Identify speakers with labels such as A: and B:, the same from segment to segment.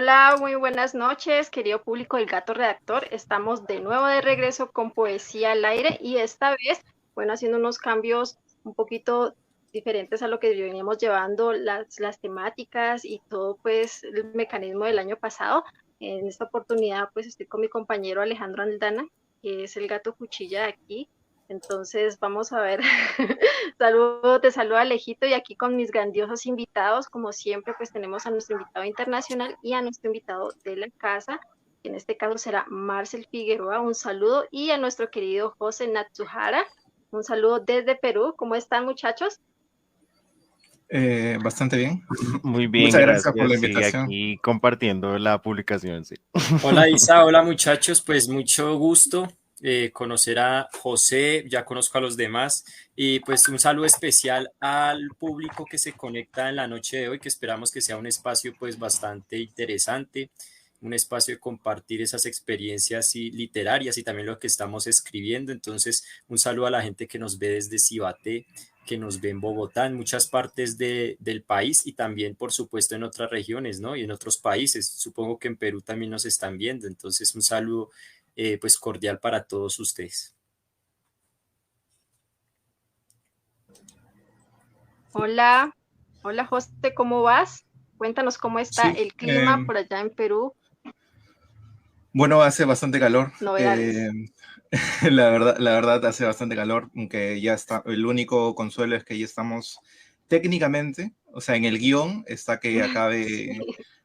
A: Hola, muy buenas noches, querido público del Gato Redactor. Estamos de nuevo de regreso con Poesía al Aire y esta vez, bueno, haciendo unos cambios un poquito diferentes a lo que veníamos llevando, las temáticas y todo, pues, el mecanismo del año pasado. En esta oportunidad, pues, estoy con mi compañero Alejandro Aldana, que es el gato cuchilla de aquí. Entonces, vamos a ver. Te saludo Alejito y aquí con mis grandiosos invitados, como siempre, pues tenemos a nuestro invitado internacional y a nuestro invitado de la casa, que en este caso será Marcel Figueroa, un saludo, y a nuestro querido José Natsuhara, un saludo desde Perú. ¿Cómo están, muchachos?
B: Bastante bien.
C: Muy bien,
B: Muchas gracias por la
C: gracias. Sí,
B: invitación.
C: aquí compartiendo la publicación, sí.
D: Hola Isa, hola muchachos, pues mucho gusto conocer a José, ya conozco a los demás y pues un saludo especial al público que se conecta en la noche de hoy, que esperamos que sea un espacio pues bastante interesante, un espacio de compartir esas experiencias y literarias y también lo que estamos escribiendo. Entonces, un saludo a la gente que nos ve desde Cibaté, que nos ve en Bogotá, en muchas partes del país y también, por supuesto, en otras regiones, ¿no? Y en otros países. Supongo que en Perú también nos están viendo. Entonces, un saludo, pues, cordial para todos ustedes.
A: Hola, hola José, ¿cómo vas? Cuéntanos cómo está
B: Sí,
A: el clima por allá en Perú,
B: bueno, hace bastante calor.
A: novedades.
B: La verdad hace bastante calor, aunque ya está. El único consuelo es que ya estamos técnicamente, o sea, en el guión está que acabe,
A: Sí.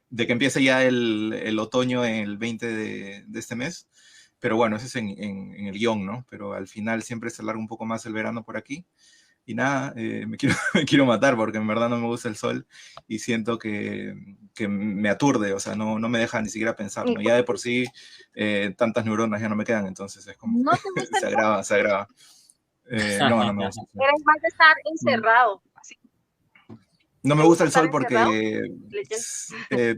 B: de que empiece ya el otoño en el 20 de este mes. Pero bueno, eso es en el guión, ¿no? Pero al final siempre se alarga un poco más el verano por aquí. Y nada, me quiero matar porque en verdad no me gusta el sol y siento que me aturde, o sea, no me deja ni siquiera pensar, ¿no? Ya de por sí tantas neuronas ya no me quedan, entonces es como
A: ¿No
B: que
A: te gusta el
B: se
A: sol?
B: agrava, se agrava. No me gusta el sol.
A: Eres más de estar
B: Mm,
A: encerrado. ¿Sí?
B: No me
A: ¿Te
B: gusta
A: gusta
B: el
A: estar
B: sol
A: encerrado
B: porque
A: leyendo?
B: eh,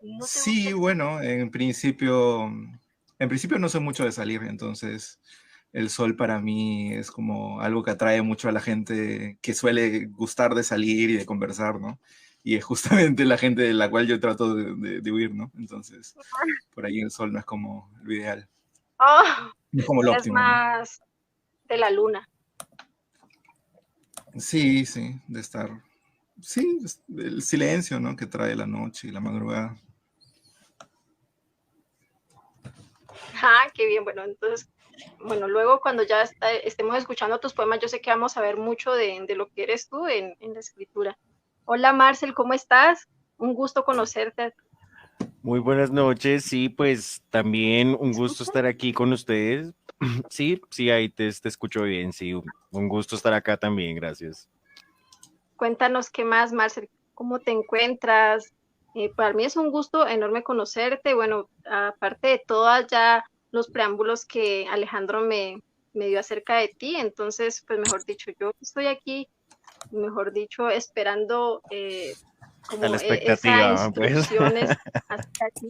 A: ¿No te gusta
B: sí,
A: el sol?
B: bueno, en principio no soy mucho de salir, entonces el sol para mí es como algo que atrae mucho a la gente que suele gustar de salir y de conversar, ¿no? Y es justamente la gente de la cual yo trato de huir, ¿no? Entonces, por ahí el sol no es como lo ideal,
A: Oh,
B: no es como lo
A: eres
B: óptimo, ¿no?
A: más de la luna.
B: Sí, sí, de estar, sí, el silencio, ¿no? Que trae la noche y la madrugada.
A: Ah, qué bien. Bueno, entonces, bueno, luego cuando ya estemos escuchando tus poemas, yo sé que vamos a ver mucho de lo que eres tú en la escritura. Hola Marcel, ¿cómo estás? Un gusto conocerte.
C: Muy buenas noches. Sí, pues también
A: ¿Me
C: un gusto
A: escuchas?
C: estar aquí con ustedes. Sí, sí, ahí te escucho bien. Sí, un gusto estar acá también. Gracias.
A: Cuéntanos qué más, Marcel, cómo te encuentras. Para mí es un gusto enorme conocerte. Bueno, aparte de todas ya los preámbulos que Alejandro me dio acerca de ti, entonces, pues mejor dicho, yo estoy aquí, mejor dicho, esperando
C: A la
A: como esas
C: expectativa, pues.
A: instrucciones hasta aquí.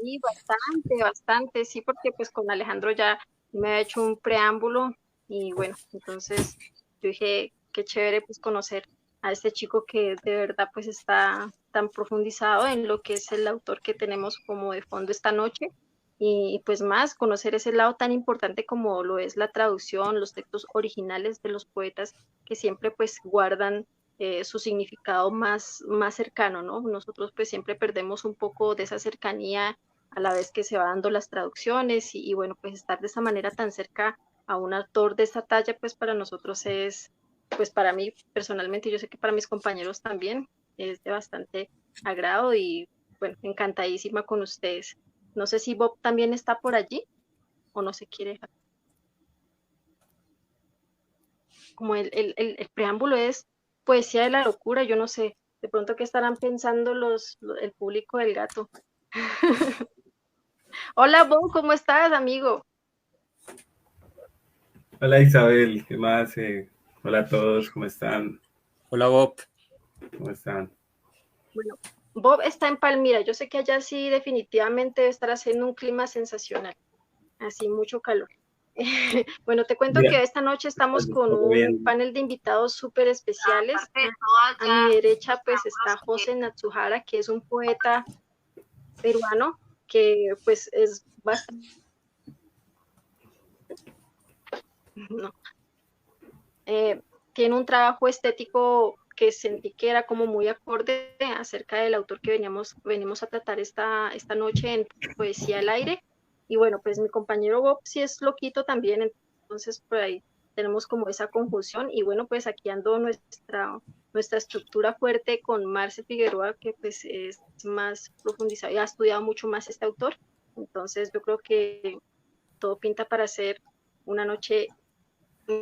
A: Sí, bastante, bastante, sí, porque pues con Alejandro ya me ha hecho un preámbulo y bueno, entonces yo dije, qué chévere pues conocer a este chico que de verdad pues está tan profundizado en lo que es el autor que tenemos como de fondo esta noche y pues más conocer ese lado tan importante como lo es la traducción, los textos originales de los poetas que siempre pues guardan su significado más cercano, ¿no? Nosotros pues siempre perdemos un poco de esa cercanía a la vez que se va dando las traducciones y bueno, pues estar de esa manera tan cerca a un autor de esta talla, pues para nosotros es, pues para mí personalmente, yo sé que para mis compañeros también es de bastante agrado y bueno, encantadísima con ustedes. No sé si Bob también está por allí o no se quiere dejar. Como el preámbulo es poesía de la locura, yo no sé, de pronto qué estarán pensando el público del gato. Hola Bob, ¿cómo estás, amigo?
E: Hola Isabel, ¿qué más? Hola a todos, ¿cómo están?
D: Hola Bob.
E: ¿Cómo están?
A: Bueno, Bob está en Palmira, yo sé que allá sí definitivamente debe estar haciendo un clima sensacional, así mucho calor. Bueno, te cuento
E: Mira,
A: que esta noche estamos con
E: todo
A: un
E: bien.
A: panel de invitados súper especiales. A mi derecha pues está José Natsuhara, que es un poeta peruano que pues es bastante... No, tiene un trabajo estético que sentí que era como muy acorde acerca del autor que venimos a tratar esta noche en Poesía al Aire. Y bueno, pues mi compañero Bob sí es loquito también, entonces por ahí tenemos como esa conjunción. Y bueno, pues aquí ando nuestra estructura fuerte con Marce Figueroa, que pues es más profundizado y ha estudiado mucho más este autor. Entonces yo creo que todo pinta para ser una noche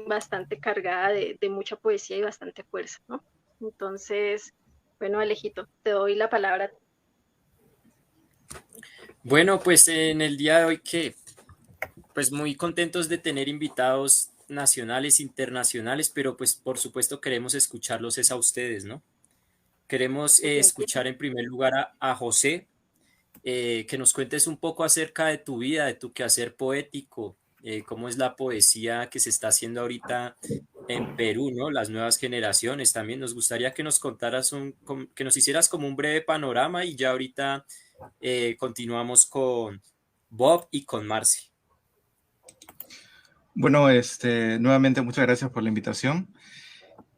A: bastante cargada de mucha poesía y bastante fuerza, ¿no? Entonces, bueno, Alejito, te doy la palabra.
D: Bueno, pues en el día de hoy que, pues muy contentos de tener invitados nacionales, internacionales, pero pues por supuesto queremos escucharlos es a ustedes, ¿no? Queremos escuchar en primer lugar a José, que nos cuentes un poco acerca de tu vida, de tu quehacer poético, cómo es la poesía que se está haciendo ahorita en Perú, ¿no? Las nuevas generaciones también. Nos gustaría que nos contaras que nos hicieras como un breve panorama y ya ahorita continuamos con Bob y con Marcy.
B: Bueno, nuevamente muchas gracias por la invitación.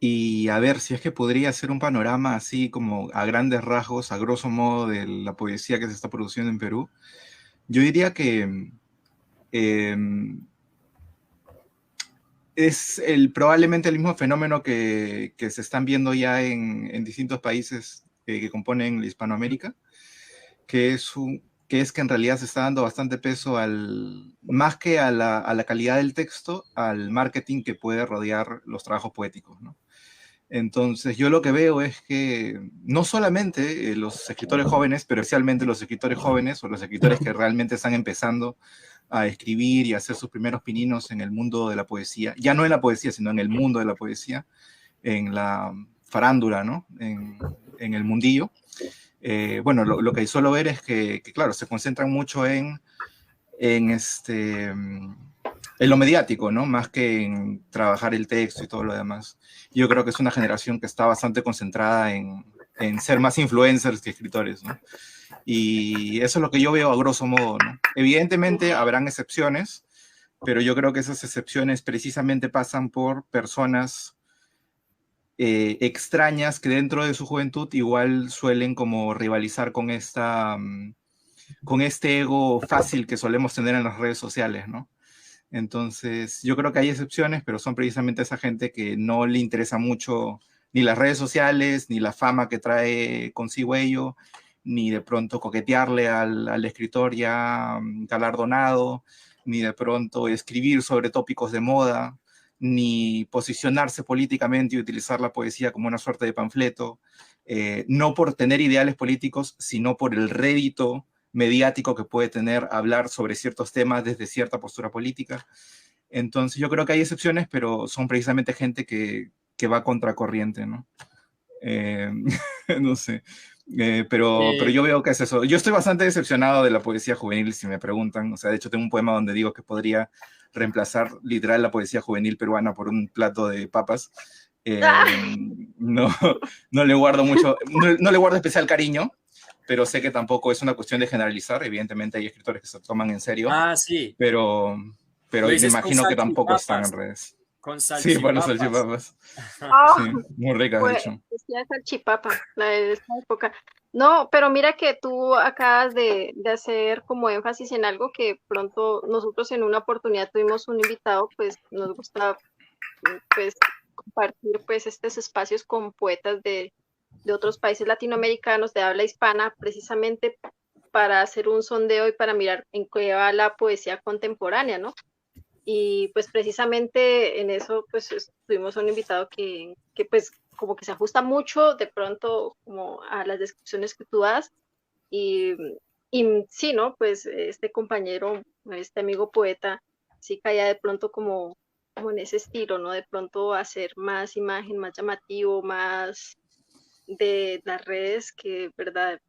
B: Y a ver si es que podría hacer un panorama así como a grandes rasgos, a grosso modo, de la poesía que se está produciendo en Perú. Yo diría que eh, es probablemente el mismo fenómeno que se están viendo ya en distintos países que componen la Hispanoamérica, que es que en realidad se está dando bastante peso más que a la calidad del texto, al marketing que puede rodear los trabajos poéticos, ¿no? Entonces, yo lo que veo es que no solamente los escritores jóvenes, pero especialmente los escritores jóvenes o los escritores que realmente están empezando a escribir y a hacer sus primeros pininos en el mundo de la poesía, ya no en la poesía, sino en el mundo de la poesía, en la farándula, ¿no? En el mundillo. Bueno, lo que suelo ver es que, claro, se concentran mucho en lo mediático, ¿no? Más que en trabajar el texto y todo lo demás. Yo creo que es una generación que está bastante concentrada en ser más influencers que escritores, ¿no? Y eso es lo que yo veo a grosso modo, ¿no? Evidentemente habrán excepciones, pero yo creo que esas excepciones precisamente pasan por personas extrañas que dentro de su juventud igual suelen como rivalizar con este ego fácil que solemos tener en las redes sociales, ¿no? Entonces, yo creo que hay excepciones, pero son precisamente esa gente que no le interesa mucho ni las redes sociales, ni la fama que trae consigo ello, ni de pronto coquetearle al escritor ya galardonado, ni de pronto escribir sobre tópicos de moda, ni posicionarse políticamente y utilizar la poesía como una suerte de panfleto, no por tener ideales políticos, sino por el rédito mediático que puede tener hablar sobre ciertos temas desde cierta postura política. Entonces yo creo que hay excepciones, pero son precisamente gente que va contracorriente, ¿no? Eh, no sé. Pero yo veo que es eso. Yo estoy bastante decepcionado de la poesía juvenil, si me preguntan. O sea, de hecho tengo un poema donde digo que podría reemplazar literal la poesía juvenil peruana por un plato de papas. No, no le guardo mucho, no le guardo especial cariño, pero sé que tampoco es una cuestión de generalizar. Evidentemente hay escritores que se toman en serio,
D: Ah, sí.
B: pero
D: Lo
B: me
D: dices con
B: imagino que tampoco están en
D: salchipapas.
B: redes.
D: Con
B: Sí, bueno,
D: salchipapas.
B: salchipapas.
A: Oh,
B: Sí, muy ricas, de
A: pues
B: hecho.
A: decía salchipapa, la de esta época. No, pero mira que tú acabas de hacer como énfasis en algo que pronto nosotros en una oportunidad tuvimos un invitado, pues nos gusta pues compartir pues estos espacios con poetas de otros países latinoamericanos de habla hispana, precisamente para hacer un sondeo y para mirar en qué va la poesía contemporánea, ¿no? Y pues precisamente en eso pues tuvimos un invitado que pues como que se ajusta mucho de pronto como a las descripciones que tú das y, y sí, ¿no? Pues este compañero, este amigo poeta, sí caía de pronto como en ese estilo, ¿no? De pronto hacer más imagen, más llamativo, más de las redes que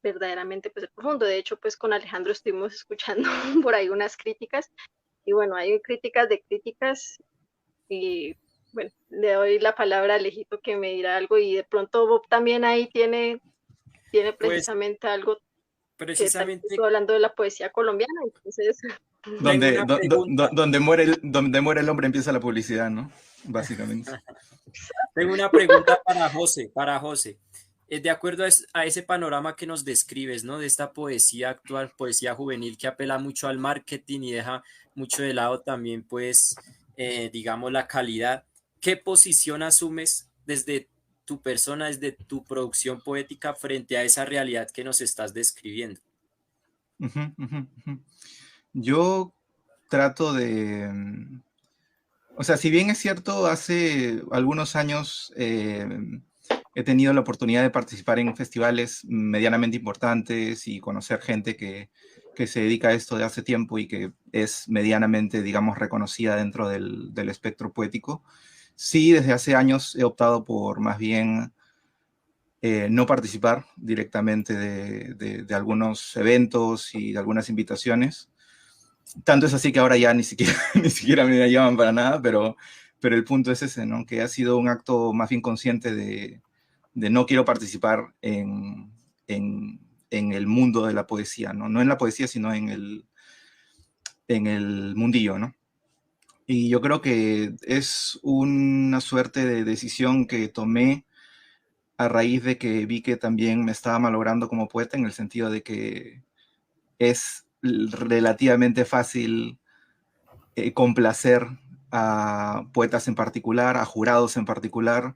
A: verdaderamente pues es profundo. De hecho, pues con Alejandro estuvimos escuchando por ahí unas críticas y bueno, hay críticas de críticas y bueno, le doy la palabra a Alejito que me dirá algo y de pronto Bob también ahí tiene
D: Pues
A: precisamente algo que también estoy
D: precisamente
A: hablando de la poesía colombiana, entonces
D: tengo
B: Donde,
D: una pregunta.
B: donde muere el hombre empieza la publicidad, ¿no? Básicamente.
D: Tengo una pregunta para José, De acuerdo a ese panorama que nos describes, ¿no? De esta poesía actual, poesía juvenil que apela mucho al marketing y deja mucho de lado también, pues, digamos, la calidad. ¿Qué posición asumes desde tu persona, desde tu producción poética frente a esa realidad que nos estás describiendo?
B: Ujú, ujú, ujú. Yo trato o sea, si bien es cierto, hace algunos años he tenido la oportunidad de participar en festivales medianamente importantes y conocer gente que se dedica a esto de hace tiempo y que es medianamente, digamos, reconocida dentro del espectro poético. Sí, desde hace años he optado por más bien no participar directamente de algunos eventos y de algunas invitaciones. Tanto es así que ahora ya ni siquiera, ni siquiera me llaman para nada, pero el punto es ese, ¿no? Que ha sido un acto más bien consciente de no quiero participar en el mundo de la poesía, ¿no? No en la poesía, sino en el mundillo, ¿no? Y yo creo que es una suerte de decisión que tomé a raíz de que vi que también me estaba malogrando como poeta, en el sentido de que es relativamente fácil complacer a poetas en particular, a jurados en particular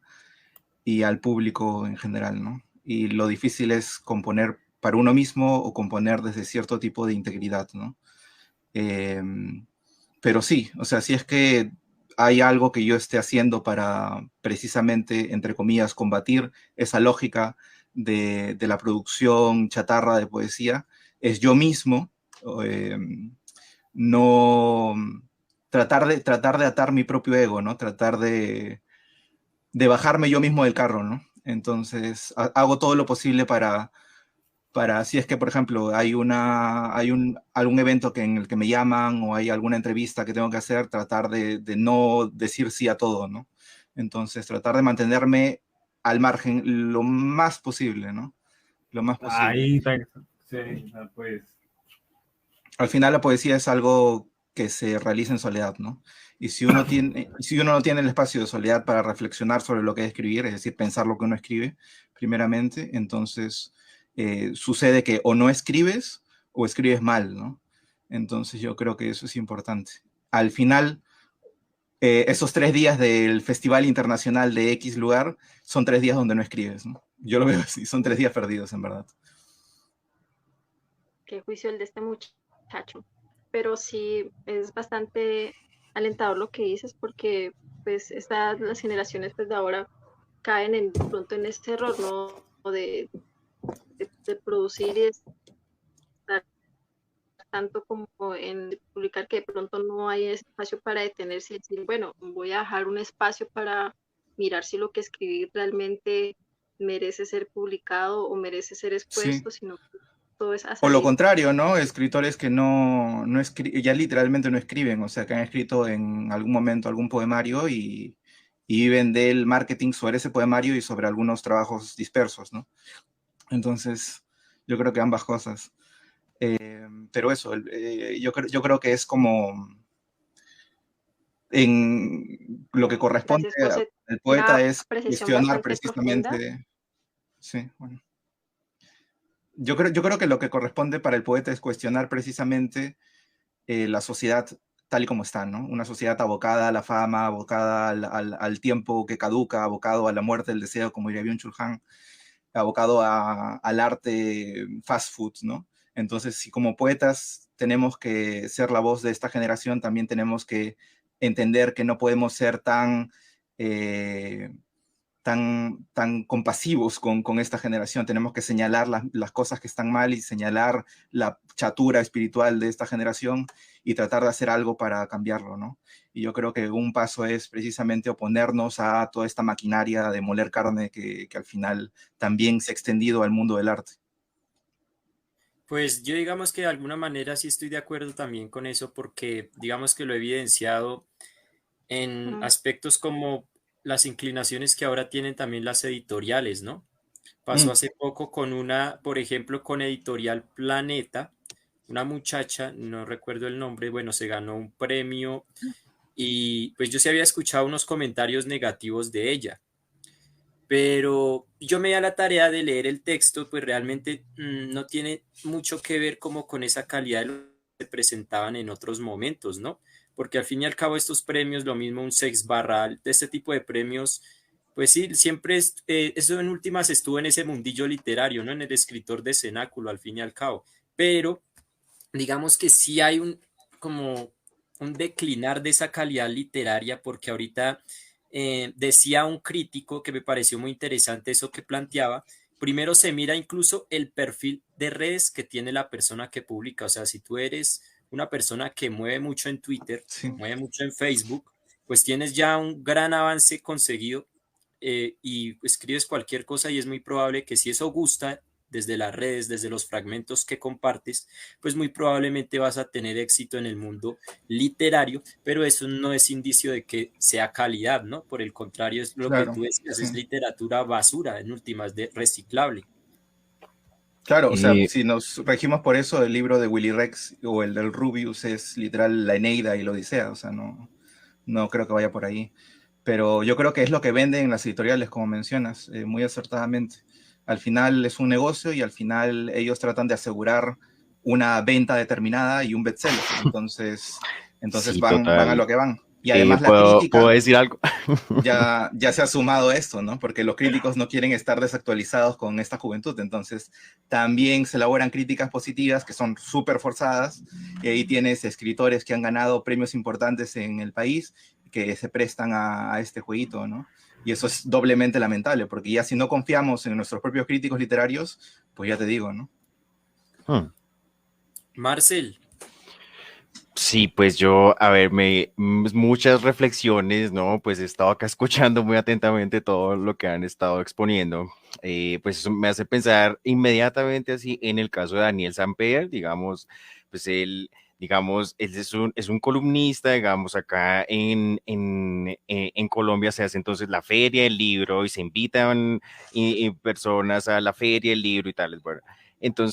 B: y al público en general, ¿no? Y lo difícil es componer para uno mismo o componer desde cierto tipo de integridad, ¿no? Eh, pero sí, o sea, si es que hay algo que yo esté haciendo para precisamente, entre comillas, combatir esa lógica de la producción chatarra de poesía, es yo mismo eh, no tratar de atar mi propio ego, ¿no? Tratar de bajarme yo mismo del carro, ¿no? Entonces hago todo lo posible para si es que, por ejemplo, algún evento en el que me llaman o hay alguna entrevista que tengo que hacer, tratar de no decir sí a todo, ¿no? Entonces, tratar de mantenerme al margen lo más posible, ¿no? Lo más posible.
E: Ahí está. Sí, pues.
B: Al final la poesía es algo que se realiza en soledad, ¿no? Y si uno no tiene el espacio de soledad para reflexionar sobre lo que es escribir, es decir, pensar lo que uno escribe, primeramente, entonces sucede que o no escribes o escribes mal, ¿no? Entonces yo creo que eso es importante. Al final, esos 3 días del Festival Internacional de X lugar son 3 días donde no escribes, ¿no? Yo lo veo así, son 3 días perdidos, en verdad.
A: qué juicio el de este muchacho. Pero sí es bastante alentador lo que dices porque pues las generaciones pues de ahora caen de pronto en este error, ¿no? De producir y de estar tanto como en publicar que de pronto no hay espacio para detenerse y decir, bueno, voy a dejar un espacio para mirar si lo que escribí realmente merece ser publicado o merece ser
B: Sí.
A: expuesto, sino que todo es a
B: O lo
A: salir.
B: contrario, ¿no? Escritores que no ya literalmente no escriben, o sea, que han escrito en algún momento algún poemario y viven del marketing sobre ese poemario y sobre algunos trabajos dispersos, ¿no? Entonces, yo creo que ambas cosas. Pero eso, yo creo que es como en lo que corresponde
A: Gracias, José.
B: al poeta
A: Una
B: es
A: apreciación
B: cuestionar
A: bastante profunda.
B: precisamente, sí, bueno. Yo creo que lo que corresponde para el poeta es cuestionar precisamente la sociedad tal y como está, ¿no? Una sociedad abocada a la fama, abocada al tiempo que caduca, abocado a la muerte del deseo, como diría Byung-Chul Han, abocado al arte fast food, ¿no? Entonces, si como poetas tenemos que ser la voz de esta generación, también tenemos que entender que no podemos ser eh, tan compasivos con esta generación. Tenemos que señalar las cosas que están mal y señalar la chatura espiritual de esta generación y tratar de hacer algo para cambiarlo, ¿no? Y yo creo que un paso es precisamente oponernos a toda esta maquinaria de moler carne que al final también se ha extendido al mundo del arte.
D: Pues yo digamos que de alguna manera sí estoy de acuerdo también con eso porque digamos que lo he evidenciado en
A: Mm,
D: aspectos como las inclinaciones que ahora tienen también las editoriales, ¿no? Pasó
B: Mm,
D: hace poco con una, por ejemplo, con Editorial Planeta, una muchacha, no recuerdo el nombre, bueno, se ganó un premio y pues yo sí había escuchado unos comentarios negativos de ella, pero yo me di a la tarea de leer el texto, pues realmente no tiene mucho que ver como con esa calidad de lo que se presentaban en otros momentos, ¿no? Porque al fin y al cabo estos premios, lo mismo un Sex Barral, de este tipo de premios, pues sí, siempre es, eso en últimas estuvo en ese mundillo literario, ¿no? En el escritor de cenáculo, al fin y al cabo, pero digamos que sí hay un como un declinar de esa calidad literaria porque ahorita decía un crítico que me pareció muy interesante eso que planteaba. Primero se mira incluso el perfil de redes que tiene la persona que publica. O sea, si tú eres una persona que mueve mucho en Twitter,
B: sí,
D: mueve mucho en Facebook, pues tienes ya un gran avance conseguido y escribes cualquier cosa y es muy probable que si eso gusta desde las redes, desde los fragmentos que compartes, pues muy probablemente vas a tener éxito en el mundo literario, pero eso no es indicio de que sea calidad, ¿no? Por el contrario, es lo que
B: claro,
D: tú decías,
B: sí.
D: es literatura basura, en últimas, de reciclable.
B: Claro, o sea,
C: Y
B: si nos regimos por eso, el libro de Willy Rex o el del Rubius es literal la Eneida y la Odisea, o sea, no, no creo que vaya por ahí. Pero yo creo que es lo que venden las editoriales, como mencionas, muy acertadamente. Al final es un negocio y al final ellos tratan de asegurar una venta determinada y un bestseller. Entonces
C: sí,
B: van a
C: total.
B: lo que van. Y además la
C: ¿Puedo
B: crítica
C: decir algo?
B: ya se ha sumado esto, ¿no? Porque los críticos no quieren estar desactualizados con esta juventud, entonces también se elaboran críticas positivas que son súper forzadas, y ahí tienes escritores que han ganado premios importantes en el país que se prestan a este jueguito, ¿no? Y eso es doblemente lamentable, porque ya si no confiamos en nuestros propios críticos literarios, pues ya te digo, ¿no?
C: Hmm.
D: Marcel,
C: Sí, pues yo, a ver, muchas reflexiones, ¿no? Pues he estado acá escuchando muy atentamente todo lo que han estado exponiendo. Pues eso me hace pensar inmediatamente así en el caso de Daniel Samper, digamos, pues él es un columnista, digamos, acá en Colombia se hace entonces la feria del libro y se invitan personas a la feria del libro y tales, bueno.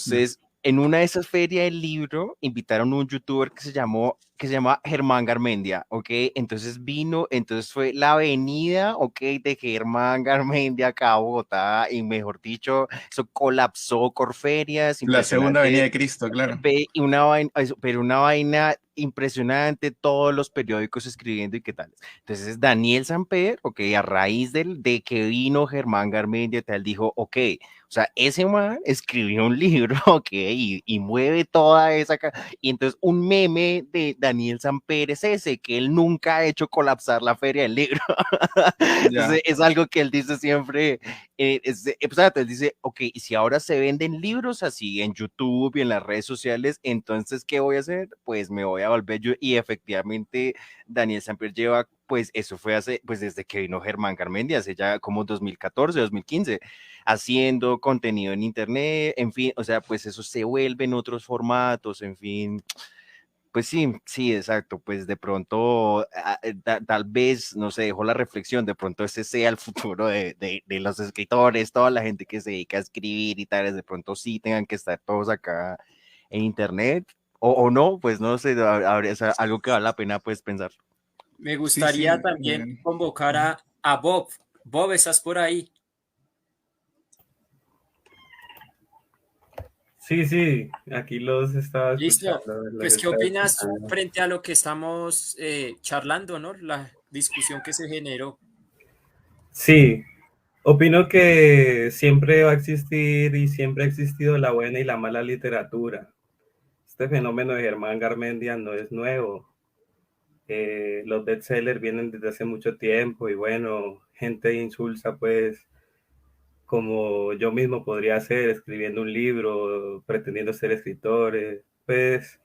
B: Ya.
C: Entonces, en una de esas ferias del libro invitaron a un youtuber que se llama Germán Garmendia, ¿ok? Entonces vino, entonces fue la avenida, ¿ok? De Germán Garmendia acá a Bogotá y mejor dicho, eso colapsó Corferias,
B: La segunda venida
C: impresionante.
B: de Cristo, claro.
C: Y una vaina, pero una vaina impresionante, todos los periódicos escribiendo y qué tal. Entonces Daniel Samper, ok, a raíz de que vino Germán Garmendia, tal, dijo, ok, o sea, ese man escribió un libro, ok, y mueve toda esa... Y entonces un meme de Daniel Samper es ese, que él nunca ha hecho colapsar la feria del libro.
B: Ya.
C: Entonces es algo que él dice siempre, pues, él dice, ok, y si ahora se venden libros así en YouTube y en las redes sociales, entonces, ¿qué voy a hacer? Pues me voy a volver yo, y efectivamente Daniel Samper lleva, pues eso fue hace, pues desde que vino Germán Garmendia, hace ya como 2014, 2015, haciendo contenido en internet, en fin, o sea, pues eso se vuelve en otros formatos, en fin, pues sí, sí, exacto. Pues de pronto, tal vez, no sé, dejó la reflexión, de pronto ese sea el futuro de los escritores, toda la gente que se dedica a escribir y tales, de pronto sí tengan que estar todos acá en internet, o no, pues no sé, habría algo que vale la pena pues pensar.
D: me
B: Sí, sí.
D: gustaría también convocar a Bob. Bob, ¿estás por ahí?
E: Sí, sí, aquí los estaba
D: Listo.
E: escuchando, los
D: Pues, ¿qué
E: estaba
D: opinas
E: escuchando.
D: frente a lo que estamos charlando, ¿no? La discusión que se generó.
E: Sí, opino que siempre va a existir y siempre ha existido la buena y la mala literatura. Este fenómeno de Germán Garmendia no es nuevo. Los bestsellers vienen desde hace mucho tiempo y bueno, gente insulsa pues como yo mismo podría hacer escribiendo un libro, pretendiendo ser escritor, pues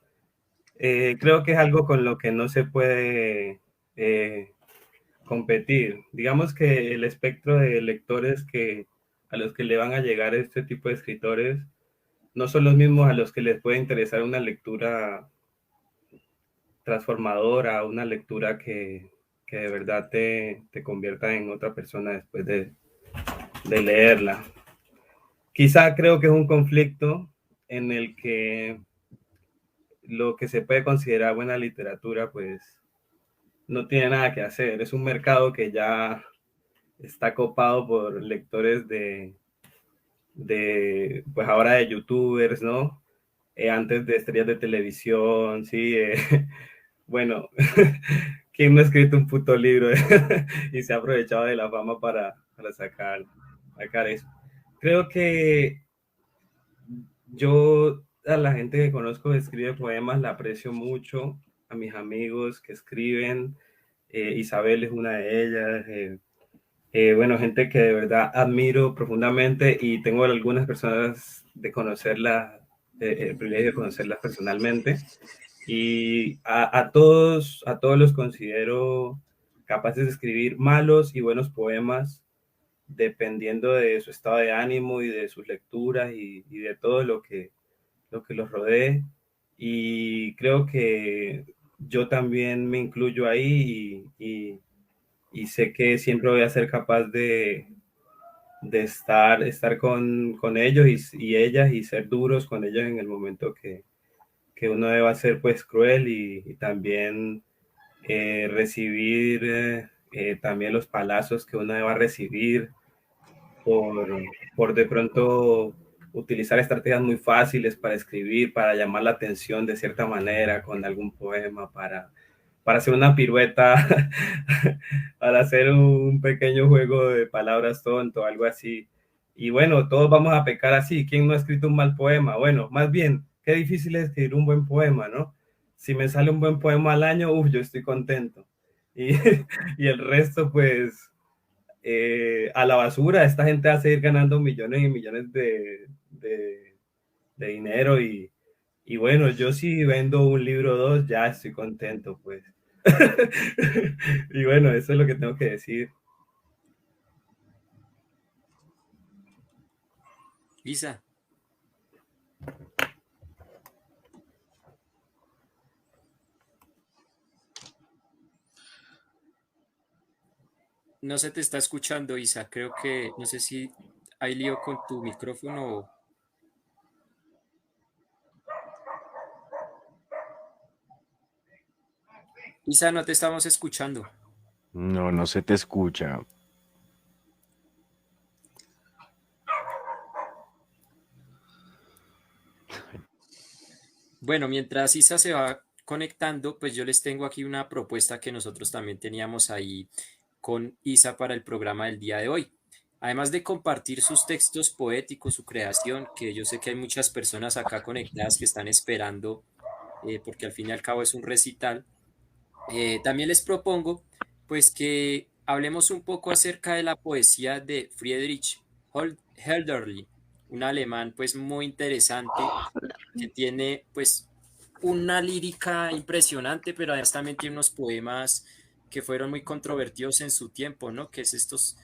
E: creo que es algo con lo que no se puede eh, competir. Digamos que el espectro de lectores a los que le van a llegar este tipo de escritores no son los mismos a los que les puede interesar una lectura transformadora, una lectura que de verdad te convierta en otra persona después de leerla. Quizá creo que es un conflicto en el que lo que se puede considerar buena literatura, pues no tiene nada que hacer. Es un mercado que ya está copado por lectores pues ahora de youtubers, ¿no? Antes de estrellas de televisión, sí. Bueno, ¿quién no ha escrito un puto libro y se ha aprovechado de la fama para sacar eso? Creo que yo a la gente que conozco que escribe poemas la aprecio mucho, a mis amigos que escriben, Isabel es una de ellas, bueno, gente que de verdad admiro profundamente y tengo algunas personas de conocerlas, el privilegio de conocerlas personalmente, y a todos los considero capaces de escribir malos y buenos poemas dependiendo de su estado de ánimo y de sus lecturas y de todo lo que los rodee. Y creo que yo también me incluyo ahí y sé que siempre voy a ser capaz de estar con ellos y ellas y ser duros con ellos en el momento que uno deba ser pues cruel y también recibir también los palazos que uno deba recibir por de pronto utilizar estrategias muy fáciles para escribir, para llamar la atención de cierta manera con algún poema, para hacer una pirueta, para hacer un pequeño juego de palabras tonto, algo así. Y bueno, todos vamos a pecar así. ¿Quién no ha escrito un mal poema? Bueno, más bien, qué difícil es escribir un buen poema, ¿no? Si me sale un buen poema al año, yo estoy contento. Y, y el resto, pues, a la basura. Esta gente va a seguir ganando millones y millones de dinero y bueno, yo si vendo un libro o dos, ya estoy contento, pues. Y bueno, eso es lo que tengo que decir.
D: Isa. No se te está escuchando, Isa. Creo que, no sé si hay lío con tu micrófono. Isa, no te estamos escuchando.
C: No, no se te escucha.
D: Bueno, mientras Isa se va conectando, pues yo les tengo aquí una propuesta que nosotros también teníamos ahí con Isa para el programa del día de hoy. Además de compartir sus textos poéticos, su creación, que yo sé que hay muchas personas acá conectadas que están esperando, porque al fin y al cabo es un recital, también les propongo pues que hablemos un poco acerca de la poesía de Friedrich Hölderlin, un alemán pues muy interesante que tiene pues una lírica impresionante, pero además también tiene unos poemas que fueron muy controvertidos en su tiempo, ¿no? Que es estos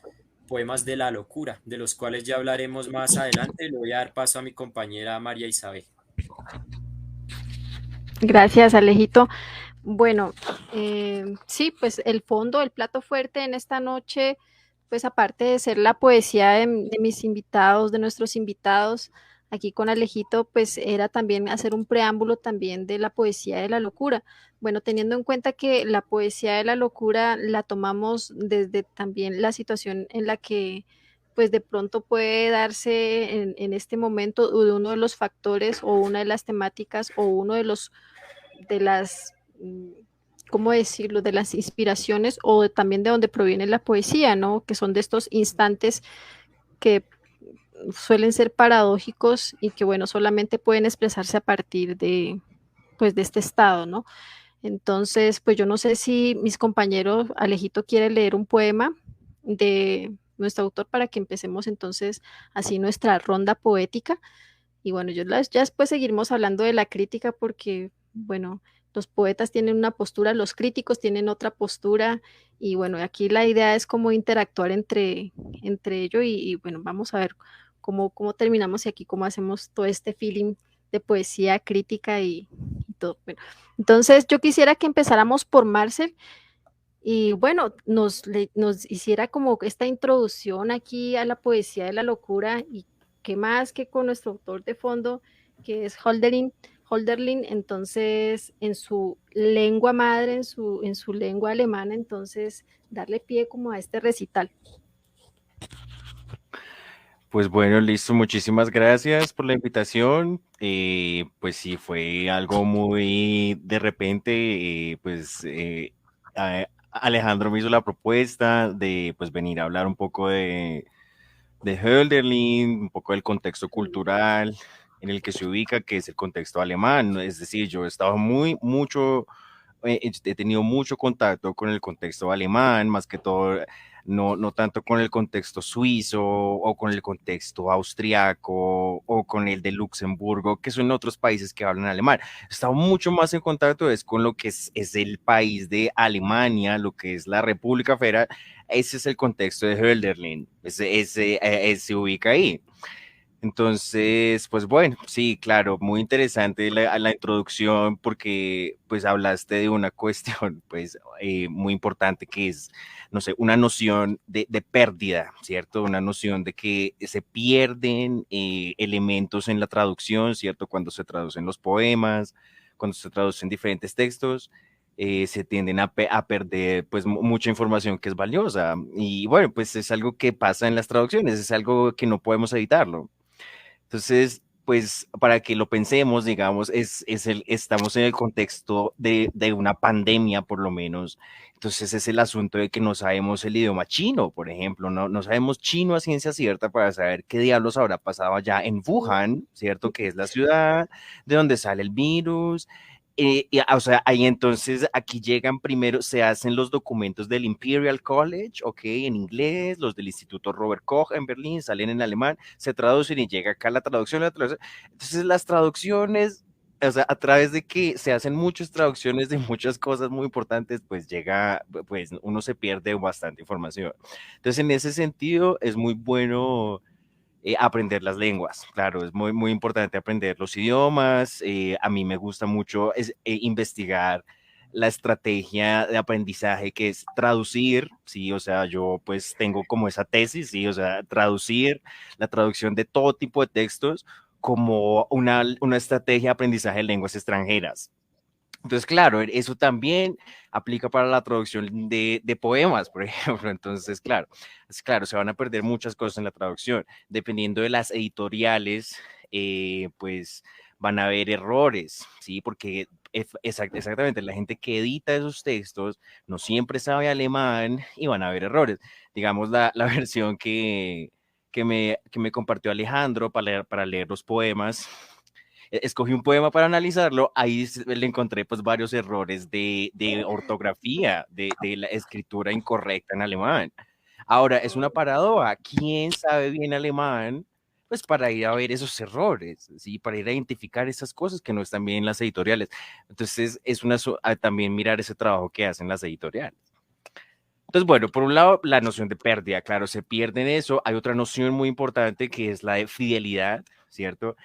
D: poemas de la locura, de los cuales ya hablaremos más adelante. Le voy a dar paso a mi compañera María Isabel.
A: Gracias, Alejito. Bueno, sí, pues el fondo, el plato fuerte en esta noche, pues aparte de ser la poesía de mis invitados, de nuestros invitados, aquí con Alejito, pues era también hacer un preámbulo también de la poesía de la locura. Bueno, teniendo en cuenta que la poesía de la locura la tomamos desde también la situación en la que pues de pronto puede darse en este momento de uno de los factores o una de las temáticas o uno de las, ¿cómo decirlo?, de las inspiraciones o también de donde proviene la poesía, ¿no? Que son de estos instantes que suelen ser paradójicos y que, bueno, solamente pueden expresarse a partir de, pues, de este estado, ¿no? Entonces, pues yo no sé si mis compañeros, Alejito quiere leer un poema de nuestro autor para que empecemos entonces así nuestra ronda poética. Y bueno, ya después seguiremos hablando de la crítica porque, bueno, los poetas tienen una postura, los críticos tienen otra postura y bueno, aquí la idea es como interactuar entre ellos y bueno, vamos a ver cómo terminamos y aquí cómo hacemos todo este feeling de poesía crítica y todo. Bueno, entonces yo quisiera que empezáramos por Marcel y bueno, nos hiciera como esta introducción aquí a la poesía de la locura y qué más que con nuestro autor de fondo, que es Holderlin, entonces en su lengua madre, en su lengua alemana, entonces darle pie como a este recital.
C: Pues bueno, listo, muchísimas gracias por la invitación. Pues sí, fue algo muy de repente, Alejandro me hizo la propuesta de pues venir a hablar un poco de Hölderlin, un poco del contexto cultural en el que se ubica, que es el contexto alemán. Es decir, yo he estado he tenido mucho contacto con el contexto alemán, más que todo, no tanto con el contexto suizo o con el contexto austriaco o con el de Luxemburgo, que son otros países que hablan alemán. He estado mucho más en contacto con lo que es el país de Alemania, lo que es la República Federal. Ese es el contexto de Hölderlin, se ubica ahí. Entonces, pues bueno, sí, claro, muy interesante la introducción porque pues hablaste de una cuestión pues muy importante que es, no sé, una noción de pérdida, ¿cierto? Una noción de que se pierden elementos en la traducción, ¿cierto? Cuando se traducen los poemas, cuando se traducen diferentes textos. Se tienden a perder pues mucha información que es valiosa y bueno, pues es algo que pasa en las traducciones, es algo que no podemos evitarlo. Entonces, pues para que lo pensemos, digamos, estamos en el contexto de una pandemia, por lo menos. Entonces es el asunto de que no sabemos el idioma chino, por ejemplo, no sabemos chino a ciencia cierta para saber qué diablos habrá pasado allá en Wuhan, ¿cierto? Que es la ciudad de donde sale el virus. O sea, ahí entonces aquí llegan primero, se hacen los documentos del Imperial College, ok, en inglés, los del Instituto Robert Koch en Berlín, salen en alemán, se traducen y llega acá la traducción. Entonces las traducciones, o sea, a través de que se hacen muchas traducciones de muchas cosas muy importantes, pues llega, pues uno se pierde bastante información. Entonces en ese sentido es muy bueno aprender las lenguas. Claro, es muy importante aprender los idiomas. A mí me gusta mucho investigar la estrategia de aprendizaje que es traducir, sí, o sea, yo pues tengo como esa tesis, sí, o sea, traducir, la traducción de todo tipo de textos como una estrategia de aprendizaje de lenguas extranjeras. Entonces, claro, eso también aplica para la traducción de poemas, por ejemplo. Entonces, claro, se van a perder muchas cosas en la traducción. Dependiendo de las editoriales, pues van a haber errores, ¿sí? Porque exactamente, la gente que edita esos textos no siempre sabe alemán y van a haber errores. Digamos, la versión que me compartió Alejandro para leer los poemas, escogí un poema para analizarlo, ahí le encontré pues varios errores de ortografía, de la escritura incorrecta en alemán. Ahora, es una paradoja, ¿quién sabe bien alemán? Pues para ir a ver esos errores, ¿sí? Para ir a identificar esas cosas que no están bien en las editoriales. Entonces, también mirar ese trabajo que hacen las editoriales. Entonces, bueno, por un lado, la noción de pérdida, claro, se pierde en eso. Hay otra noción muy importante que es la de fidelidad, ¿cierto?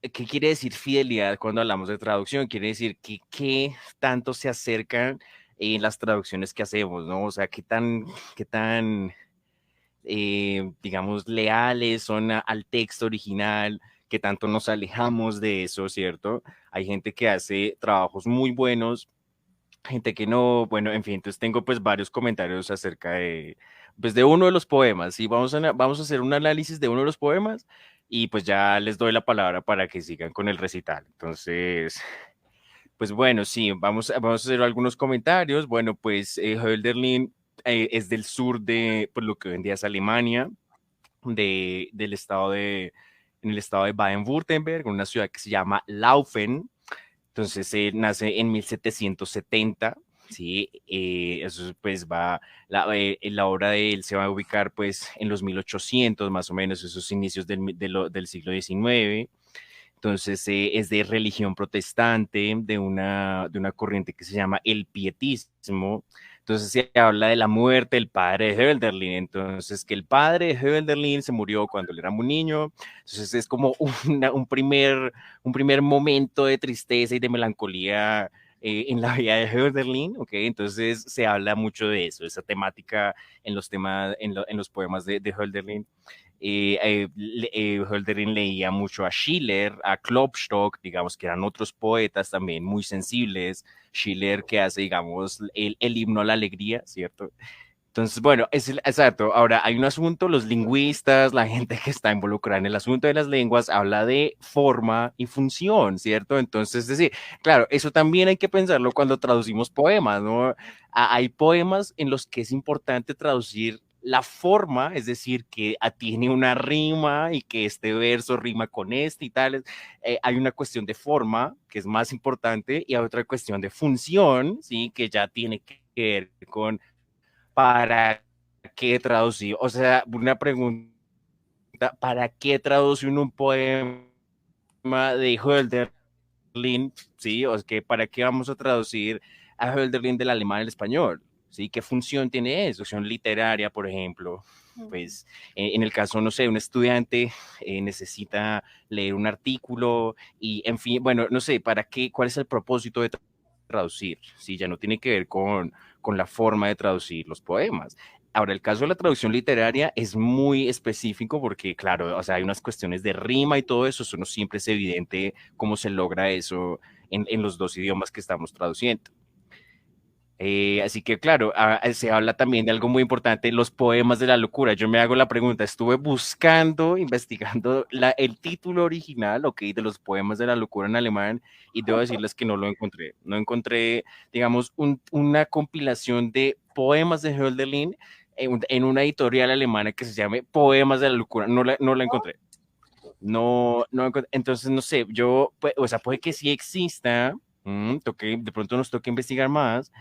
C: ¿Qué quiere decir fidelidad cuando hablamos de traducción? Quiere decir que qué tanto se acercan en las traducciones que hacemos, ¿no? O sea, qué tan digamos, leales son al texto original, qué tanto nos alejamos de eso, ¿cierto? Hay gente que hace trabajos muy buenos, gente que no, bueno, en fin, entonces tengo pues varios comentarios acerca pues de uno de los poemas, y vamos a hacer un análisis de uno de los poemas y pues ya les doy la palabra para que sigan con el recital. Entonces, pues bueno, sí, vamos a hacer algunos comentarios. Bueno, pues Hölderlin es del sur de pues, lo que hoy en día es Alemania, del estado en el estado de Baden-Württemberg, una ciudad que se llama Laufen. Entonces nace en 1770, ¿sí? Eso pues la obra de él se va a ubicar pues en los 1800 más o menos, esos inicios del siglo XIX. Entonces es de religión protestante, de una corriente que se llama el pietismo, Entonces se habla de la muerte del padre de Hölderlin, entonces que el padre de Hölderlin se murió cuando él era muy niño, entonces es como un primer momento de tristeza y de melancolía en la vida de Hölderlin, ¿ok? Entonces se habla mucho de eso, esa temática en los temas, en los poemas de Hölderlin. Hölderlin leía mucho a Schiller, a Klopstock, digamos que eran otros poetas también muy sensibles. Schiller que hace, digamos, el himno a la alegría, ¿cierto? Entonces, bueno, exacto. Ahora, hay un asunto, los lingüistas, la gente que está involucrada en el asunto de las lenguas, habla de forma y función, ¿cierto? Entonces, es decir, claro, eso también hay que pensarlo cuando traducimos poemas, ¿no? Hay poemas en los que es importante traducir la forma, es decir, que tiene una rima y que este verso rima con este y tal. Hay una cuestión de forma, que es más importante, y hay otra cuestión de función, ¿sí? Que ya tiene que ver con ¿para qué traducir? O sea, una pregunta, ¿para qué traduce uno un poema de Hölderlin? ¿Sí? O es que, ¿para qué vamos a traducir a Hölderlin del alemán al español? ¿Sí? ¿Qué función tiene eso? Función literaria, por ejemplo. Pues en el caso, no sé, un estudiante necesita leer un artículo y, en fin, bueno, no sé, ¿para qué? ¿Cuál es el propósito de traducir? Sí, ya no tiene que ver con la forma de traducir los poemas. Ahora, el caso de la traducción literaria es muy específico porque, claro, o sea, hay unas cuestiones de rima y todo eso, eso no siempre es evidente cómo se logra eso en los dos idiomas que estamos traduciendo. Así que, claro, se habla también de algo muy importante, los poemas de la locura. Yo me hago la pregunta, estuve buscando, investigando el título original, ok, de los poemas de la locura en alemán, y debo decirles que no lo encontré. No encontré, digamos, una compilación de poemas de Hölderlin en una editorial alemana que se llame Poemas de la locura. No la encontré. Entonces, no sé, pues, o sea, puede que sí exista, de pronto nos toque investigar más,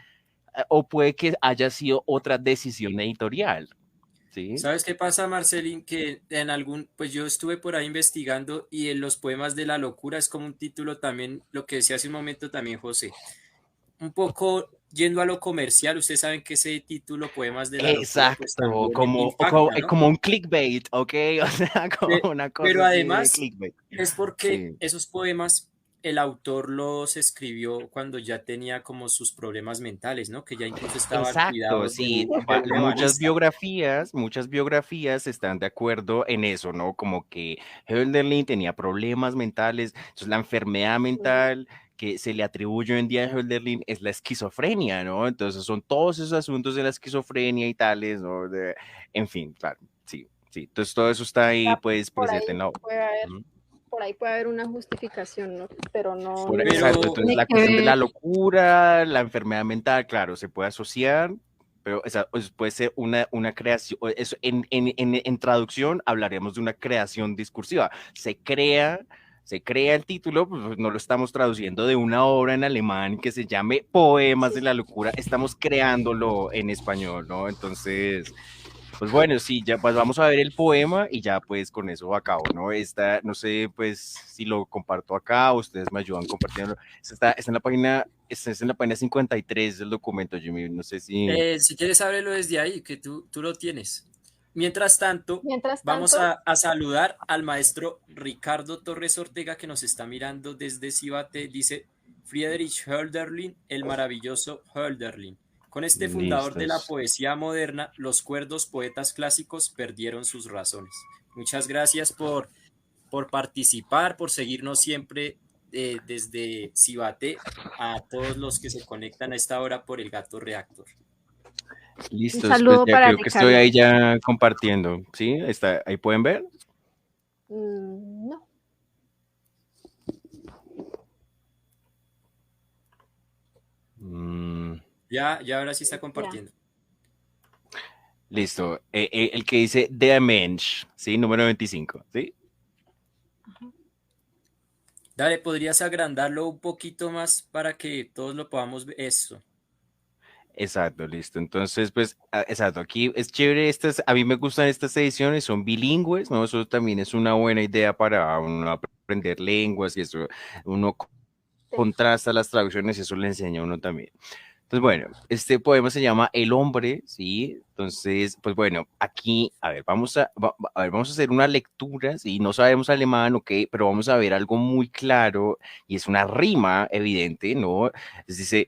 C: o puede que haya sido otra decisión editorial, ¿sí?
D: ¿Sabes qué pasa, Marcelín? Que en algún, pues yo estuve por ahí investigando y en los poemas de la locura es como un título también, lo que decía hace un momento también José, un poco yendo a lo comercial, ustedes saben que ese título, Poemas de la locura, pues
C: Exacto,
D: también impacta, ¿no?
C: como un clickbait, ¿ok? O sea, como una
D: Pero
C: cosa así de
D: además
C: clickbait.
D: es porque
C: Sí.
D: esos poemas el autor los escribió cuando ya tenía como sus problemas mentales, ¿no? Que ya incluso estaba al
C: Exacto,
D: cuidado
C: sí,
D: de un ebanista.
C: muchas biografías están de acuerdo en eso, ¿no? Como que Hölderlin tenía problemas mentales, entonces la enfermedad mental que se le atribuye hoy en día a Hölderlin es la esquizofrenia, ¿no? Entonces son todos esos asuntos de la esquizofrenia y tales, ¿no? En fin, claro, sí, sí, entonces todo eso está ahí, pues,
A: Por
C: presente
A: ahí
C: en la obra.
A: puede haber, por ahí puede haber una justificación, ¿no? Pero
C: Exacto,
D: Pero,
C: entonces
A: tiene
C: la
A: que
C: cuestión de
A: ver.
C: la locura, la enfermedad mental, claro, se puede asociar, pero pues, puede ser una creación, eso, en traducción hablaremos de una creación discursiva. Se crea el título, pues no lo estamos traduciendo de una obra en alemán que se llame Poemas de
A: Sí.
C: la Locura, estamos creándolo en español, ¿no? Entonces, pues bueno, sí, ya pues vamos a ver el poema y ya pues con eso acabo, ¿no? No sé pues si lo comparto acá, ustedes me ayudan compartiendo. Está en la página, está en la página 53 del documento, Jimmy, no sé si...
D: si quieres, ábrelo desde ahí, que tú lo tienes. Mientras tanto,
A: Mientras
D: vamos
A: tanto,
D: a saludar al maestro Ricardo Torres Ortega, que nos está mirando desde Cibate. Dice Friedrich Hölderlin, el maravilloso Hölderlin. Con este fundador de la
C: Listos.
D: poesía moderna, los cuerdos poetas clásicos perdieron sus razones. Muchas gracias por participar, por seguirnos siempre desde Cibate, a todos los que se conectan a esta hora por el Gato Reactor.
A: un
C: Listos, pues
A: saludo
C: ya
A: para
C: creo que estoy
A: Ricardo.
C: ahí ya compartiendo, ¿sí? Ahí pueden ver.
A: No.
D: Ya ahora sí está
A: Ya.
D: compartiendo.
C: Listo. El que dice Der Mensch, ¿sí? Número 25, ¿sí?
D: Dale, ¿podrías agrandarlo un poquito más para que todos lo podamos ver? Eso.
C: Exacto, listo. Entonces, pues, exacto, aquí es chévere, a mí me gustan estas ediciones, son bilingües, ¿no? Eso también es una buena idea para uno aprender lenguas y eso, uno contrasta las traducciones y eso le enseña a uno también. Entonces, bueno, este poema se llama El hombre, ¿sí? Entonces, pues bueno, aquí, a ver, a ver, vamos a hacer una lectura, ¿sí? No sabemos alemán, ok, pero vamos a ver algo muy claro y es una rima evidente, ¿no? Dice,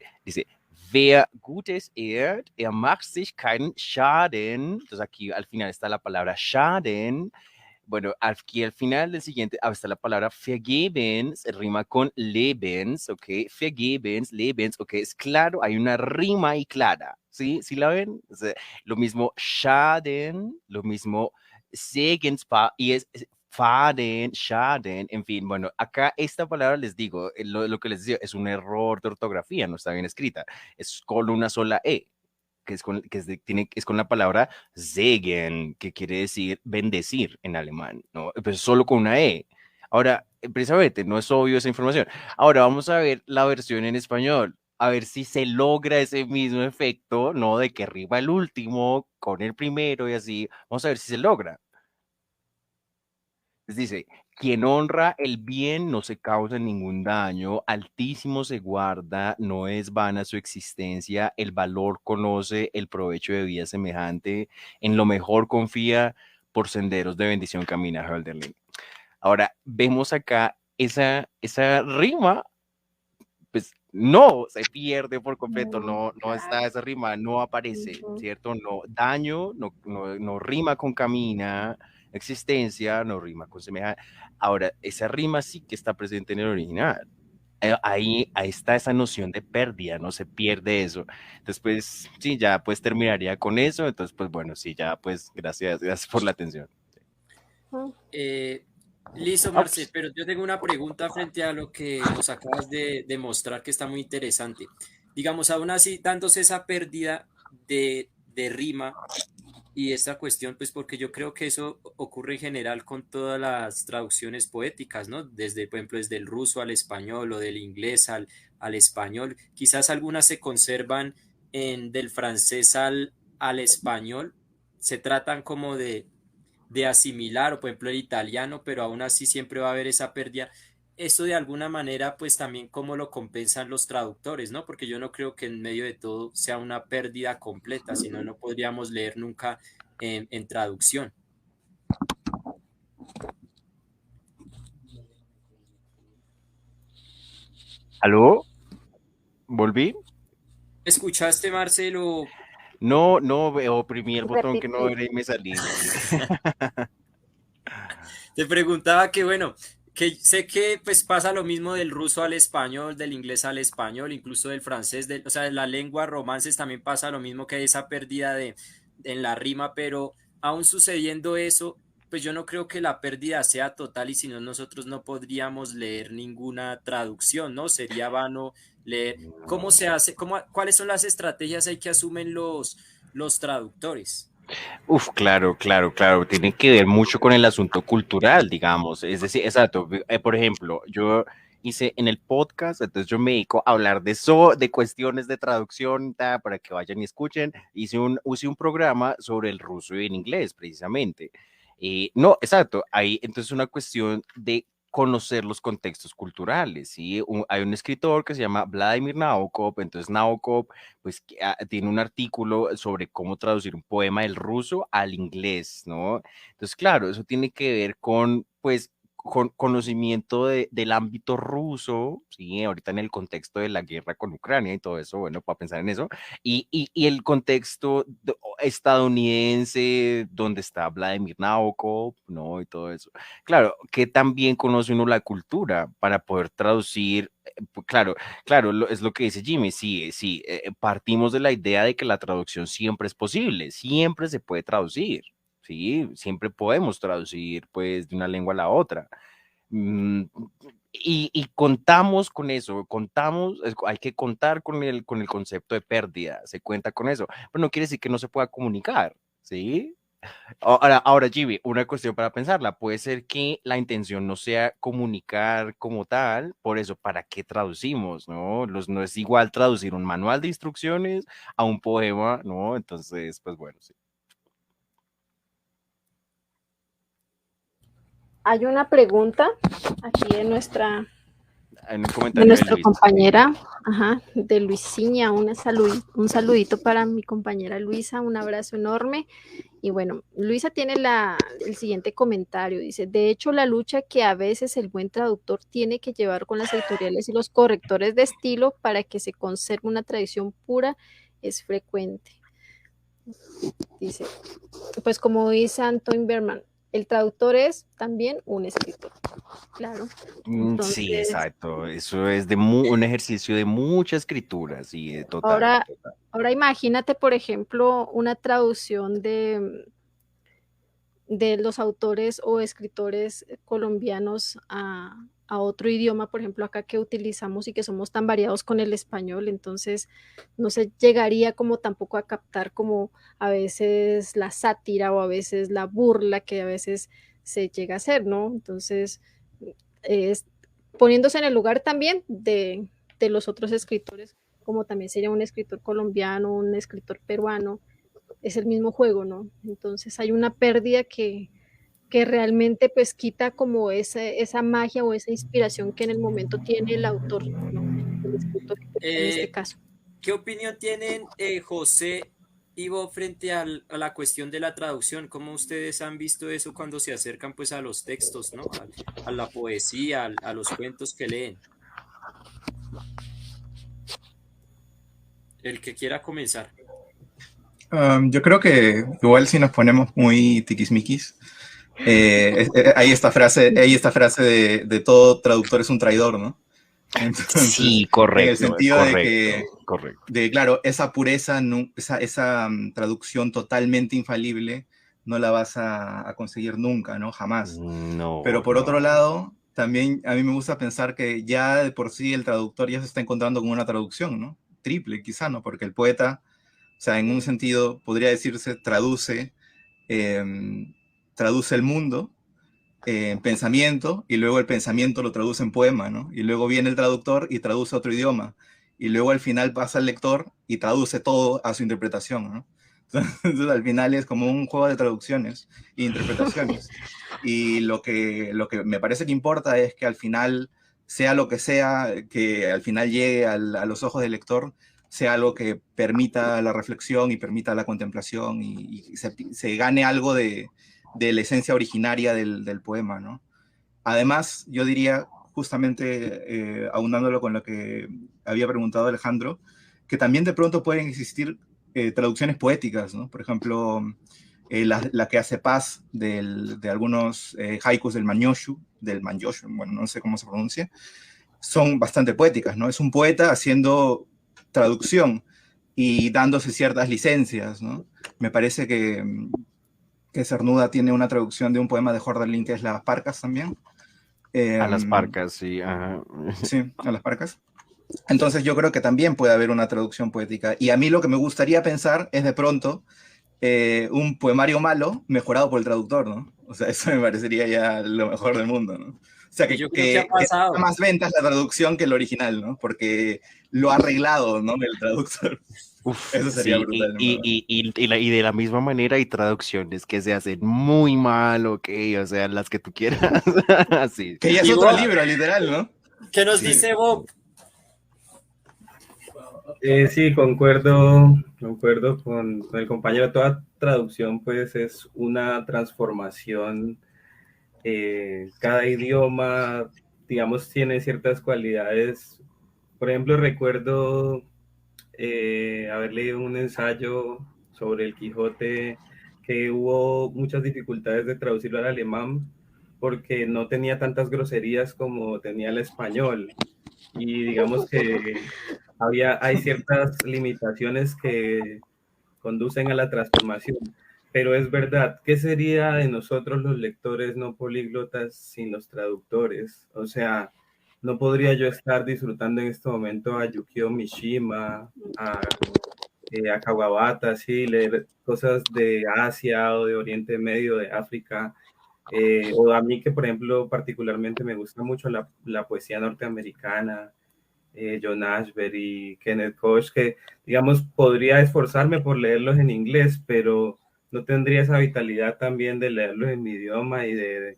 C: wer Gutes ehrt, macht sich keinen Schaden. Entonces aquí al final está la palabra Schaden. Bueno, aquí al final del siguiente está la palabra vergebens, rima con lebens, ¿ok? Vergebens, lebens, ¿ok? Es claro, hay una rima ahí clara, ¿sí? ¿Sí la ven? O sea, lo mismo Schaden, lo mismo Segenspa, y es Faden, Schaden, en fin, bueno, acá esta palabra les digo, lo que les decía, es un error de ortografía, no está bien escrita, es con una sola E que es con, es con la palabra Segen, que quiere decir bendecir en alemán, ¿no? Pues solo con una E. Ahora, precisamente, no es obvio esa información. Ahora vamos a ver la versión en español, a ver si se logra ese mismo efecto, ¿no? De que arriba el último con el primero y así. Vamos a ver si se logra. Dice, quien honra el bien no se causa ningún daño, altísimo se guarda, no es vana su existencia, el valor conoce, el provecho de vida semejante, en lo mejor confía, por senderos de bendición camina Hölderlin. Ahora, vemos acá esa rima, pues no se pierde por completo, no está esa rima, no aparece,
A: Ujú.
C: ¿cierto? No, daño, no rima con camina, existencia, no rima con semejante. Ahora, esa rima sí que está presente en el original. Ahí está esa noción de pérdida, no se pierde eso. Entonces, pues, sí, ya pues terminaría con eso. Entonces, pues bueno, sí, ya pues gracias por la atención.
D: Eh, Listo,
C: Ah,
D: Marce,
C: pues,
D: pero yo tengo una pregunta frente a lo que nos acabas de demostrar que está muy interesante. Digamos, aún así, dándose esa pérdida de rima y esta cuestión, pues porque yo creo que eso ocurre en general con todas las traducciones poéticas, ¿no? Desde, por ejemplo, desde el ruso al español o del inglés al español. Quizás algunas se conservan del francés al español. Se tratan como de asimilar, o por ejemplo el italiano, pero aún así siempre va a haber esa pérdida. Eso de alguna manera, pues también cómo lo compensan los traductores, ¿no? Porque yo no creo que en medio de todo sea una pérdida completa, sino no podríamos leer nunca en traducción.
C: ¿aló? ¿Volví?
D: ¿Escuchaste, Marcelo?
C: No, no, oprimí el botón que no
A: Repite.
C: era y me salí, sí.
D: Te preguntaba que, bueno, que sé que pues pasa lo mismo del ruso al español, del inglés al español, incluso del francés, o sea, de la lengua romances también pasa lo mismo que hay esa pérdida en la rima, pero aún sucediendo eso, pues yo no creo que la pérdida sea total y si no nosotros no podríamos leer ninguna traducción, ¿no? Sería vano leer. ¿Cómo se hace? ¿Cuáles son las estrategias ahí que asumen los traductores?
C: Uf, claro, claro, claro. Tiene que ver mucho con el asunto cultural, digamos. Es decir, exacto. Por ejemplo, yo hice en el podcast, entonces yo me dedico a hablar de eso, de cuestiones de traducción, para que vayan y escuchen. Hice un programa sobre el ruso y el inglés, precisamente. No, exacto. Hay entonces una cuestión de conocer los contextos culturales, ¿sí? Hay un escritor que se llama Vladimir Nabokov, entonces Nabokov pues tiene un artículo sobre cómo traducir un poema del ruso al inglés, ¿no? Entonces, claro, eso tiene que ver con, pues, con conocimiento del ámbito ruso, ¿sí? Ahorita en el contexto de la guerra con Ucrania y todo eso, bueno, para pensar en eso, y el contexto estadounidense, donde está Vladimir Nabokov, ¿no? Y todo eso. Claro, que también conoce uno la cultura para poder traducir, claro, claro, es lo que dice Jimmy, sí, sí, partimos de la idea de que la traducción siempre es posible, siempre se puede traducir, sí, siempre podemos traducir pues de una lengua a la otra. Mm, y contamos con eso, hay que contar con el concepto de pérdida, se cuenta con eso, pero no quiere decir que no se pueda comunicar, ¿sí? Ahora, Gibi, una cuestión para pensarla. Puede ser que la intención no sea comunicar como tal, por eso, ¿para qué traducimos? No es igual traducir un manual de instrucciones a un poema, ¿no? Entonces, pues bueno, sí.
A: Hay una pregunta aquí en nuestra
C: en un
A: De
C: comentario de
A: nuestra
C: Luis.
A: compañera, ajá, de Luisiña, un saludito para mi compañera Luisa, un abrazo enorme. Y bueno, Luisa tiene el siguiente comentario, dice, de hecho la lucha que a veces el buen traductor tiene que llevar con las editoriales y los correctores de estilo para que se conserve una tradición pura es frecuente. Dice, pues como dice Antoine Berman, el traductor es también un escritor. Claro.
C: Sí,
A: Entonces,
C: exacto. Eso es de un ejercicio de mucha escritura, sí, total,
A: ahora,
C: total.
A: ahora imagínate, por ejemplo, una traducción de los autores o escritores colombianos a otro idioma, por ejemplo, acá que utilizamos y que somos tan variados con el español, entonces no se llegaría como tampoco a captar como a veces la sátira o a veces la burla que a veces se llega a hacer, ¿no? Entonces, es poniéndose en el lugar también de los otros escritores, como también sería un escritor colombiano, un escritor peruano, es el mismo juego, ¿no? Entonces hay una pérdida que realmente pues quita como esa magia o esa inspiración que en el momento tiene el autor, ¿no? El escritor en este
D: Eh,
A: caso.
D: ¿Qué opinión tienen José y Bob frente a la cuestión de la traducción? ¿Cómo ustedes han visto eso cuando se acercan pues a los textos, ¿no? A la poesía, a los cuentos que leen. El que quiera comenzar.
B: Yo creo que igual si nos ponemos muy tiquismiquis, hay esta frase de todo traductor es un traidor, ¿no? Entonces,
C: Sí,
B: en el
C: correcto,
B: sentido
C: correcto, correcto.
B: claro, esa pureza, esa traducción totalmente infalible, no la vas a conseguir nunca, ¿no? Jamás. Pero
C: No,
B: por otro
C: no.
B: lado, también a mí me gusta pensar que ya de por sí el traductor ya se está encontrando con una traducción, ¿no? Triple, quizá, ¿no? Porque el poeta, o sea, en un sentido, podría decirse, eh, traduce el mundo en pensamiento y luego el pensamiento lo traduce en poema, ¿no? Y luego viene el traductor y traduce a otro idioma. Y luego al final pasa el lector y traduce todo a su interpretación, ¿no? Entonces al final es como un juego de traducciones e interpretaciones. Y lo que me parece que importa es que al final, sea lo que sea, que al final llegue a los ojos del lector, sea algo que permita la reflexión y permita la contemplación y se gane algo de la esencia originaria del poema, ¿no? Además, yo diría, justamente aunándolo con lo que había preguntado Alejandro, que también de pronto pueden existir traducciones poéticas, ¿no? Por ejemplo, la que hace Paz de algunos haikus del Manyoshu, bueno, no sé cómo se pronuncia, son bastante poéticas, ¿no? Es un poeta haciendo traducción y dándose ciertas licencias, ¿no? Me parece que Cernuda tiene una traducción de un poema de Hölderlin que es Las Parcas también.
C: A las
B: Eh,
C: parcas, sí. Ajá.
B: sí, a Las Parcas. Entonces yo creo que también puede haber una traducción poética. Y a mí lo que me gustaría pensar es de pronto un poemario malo mejorado por el traductor, ¿no? O sea, eso me parecería ya lo mejor del mundo, ¿no? O sea,
D: Y
B: que,
D: yo creo que ha
B: que, que tenga
D: pasado.
B: más ventas la traducción que el original, ¿no? Porque lo ha arreglado, ¿no? El traductor.
C: Uf,
B: Eso sería
C: sí,
B: brutal, en verdad.
C: y de la misma manera hay traducciones que se hacen muy mal, ok, o sea, las que tú quieras. Sí,
B: Que ya es
D: Y
B: otro
D: Bob,
B: libro, literal, ¿no?
D: ¿qué nos
B: Sí.
D: dice Bob?
E: Sí, concuerdo con el compañero. Toda traducción, pues, es una transformación. Cada idioma, digamos, tiene ciertas cualidades. Por ejemplo, recuerdo haber leído un ensayo sobre el Quijote que hubo muchas dificultades de traducirlo al alemán porque no tenía tantas groserías como tenía el español. Y digamos que hay ciertas limitaciones que conducen a la transformación. Pero es verdad, ¿qué sería de nosotros los lectores no políglotas sin los traductores? O sea, no podría yo estar disfrutando en este momento a Yukio Mishima, a Kawabata, sí, leer cosas de Asia o de Oriente Medio, de África, o a mí que, por ejemplo, particularmente me gusta mucho la poesía norteamericana, John Ashbery, Kenneth Koch, que digamos podría esforzarme por leerlos en inglés, pero no tendría esa vitalidad también de leerlos en mi idioma y de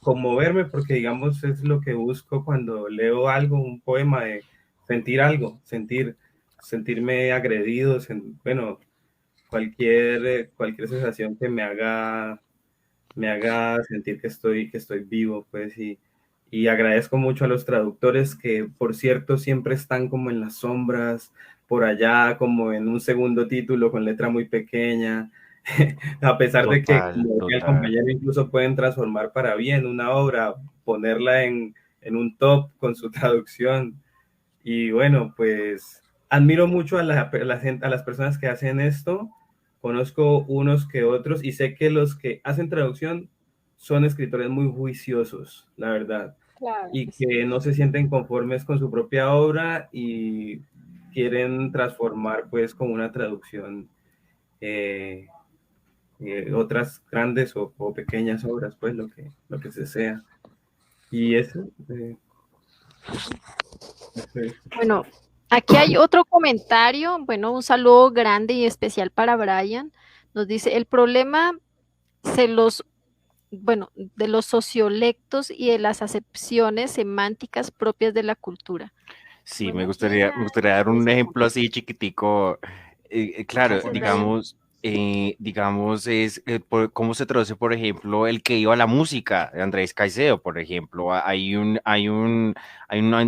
E: conmoverme, porque digamos es lo que busco cuando leo algo, un poema, de sentir algo, sentirme agredido, bueno, cualquier sensación que me haga sentir que estoy vivo, pues, y agradezco mucho a los traductores que, por cierto, siempre están como en las sombras, por allá, como en un segundo título con letra muy pequeña, a pesar de que,
C: Total,
E: como decía el
C: total.
E: compañero, incluso pueden transformar para bien una obra, ponerla en un top con su traducción. Y bueno, pues admiro mucho a las personas que hacen esto. Conozco unos que otros y sé que los que hacen traducción son escritores muy juiciosos, la verdad,
A: Claro
E: y
A: que sí.
E: que no se sienten conformes con su propia obra y quieren transformar pues con una traducción eh, otras grandes o pequeñas obras, pues lo que se sea. Y eso es.
A: Bueno, aquí hay otro comentario, bueno, un saludo grande y especial para Brian. Nos dice, el problema se los, bueno, de los sociolectos y de las acepciones semánticas propias de la cultura.
C: Sí,
A: Bueno, aquí ya
C: me gustaría dar un
A: empieza
C: ejemplo así chiquitico. Claro,
A: dice Brian.
C: digamos, cómo se traduce, por ejemplo, el que iba a la música de Andrés Caicedo, por ejemplo. Hay un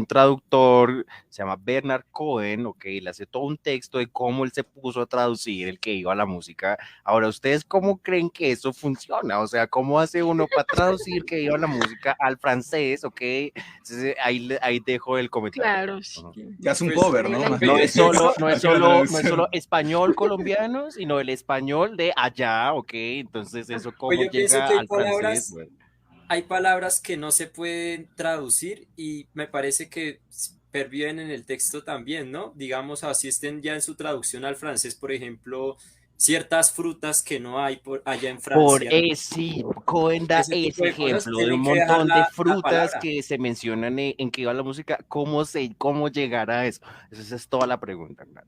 C: traductor, se llama Bernard Cohen, ok, le hace todo un texto de cómo él se puso a traducir el que iba a la música. Ahora, ¿ustedes cómo creen que eso funciona? O sea, ¿cómo hace uno para traducir que iba a la música al francés, ok? Entonces, ahí dejo el comentario.
A: Claro, sí.
B: Ya es un
D: Pues,
B: cover,
A: Ahí
B: ¿no?
A: la
B: Más
C: No
B: bien.
C: es
A: interpretación.
C: solo, no es
B: Más que una
C: solo, no es solo
B: traducción.
C: español colombiano, sino el español de allá, ok. Entonces, ¿eso
D: pues
C: cómo
D: yo pienso
C: llega
D: que
C: al francés? Bueno,
D: hay palabras que no se pueden traducir y me parece que perviven en el texto también, ¿no? Digamos, así estén ya en su traducción al francés, por ejemplo, ciertas frutas que no hay allá en Francia.
C: sí, Cohen da
D: Ese tipo
C: ese
D: de cosas
C: ejemplo de un
D: tienen que dejar
C: montón de
D: la
C: frutas
D: palabra.
C: que se mencionan en que iba la música. ¿Cómo llegar a eso? Esa es toda la pregunta, claro.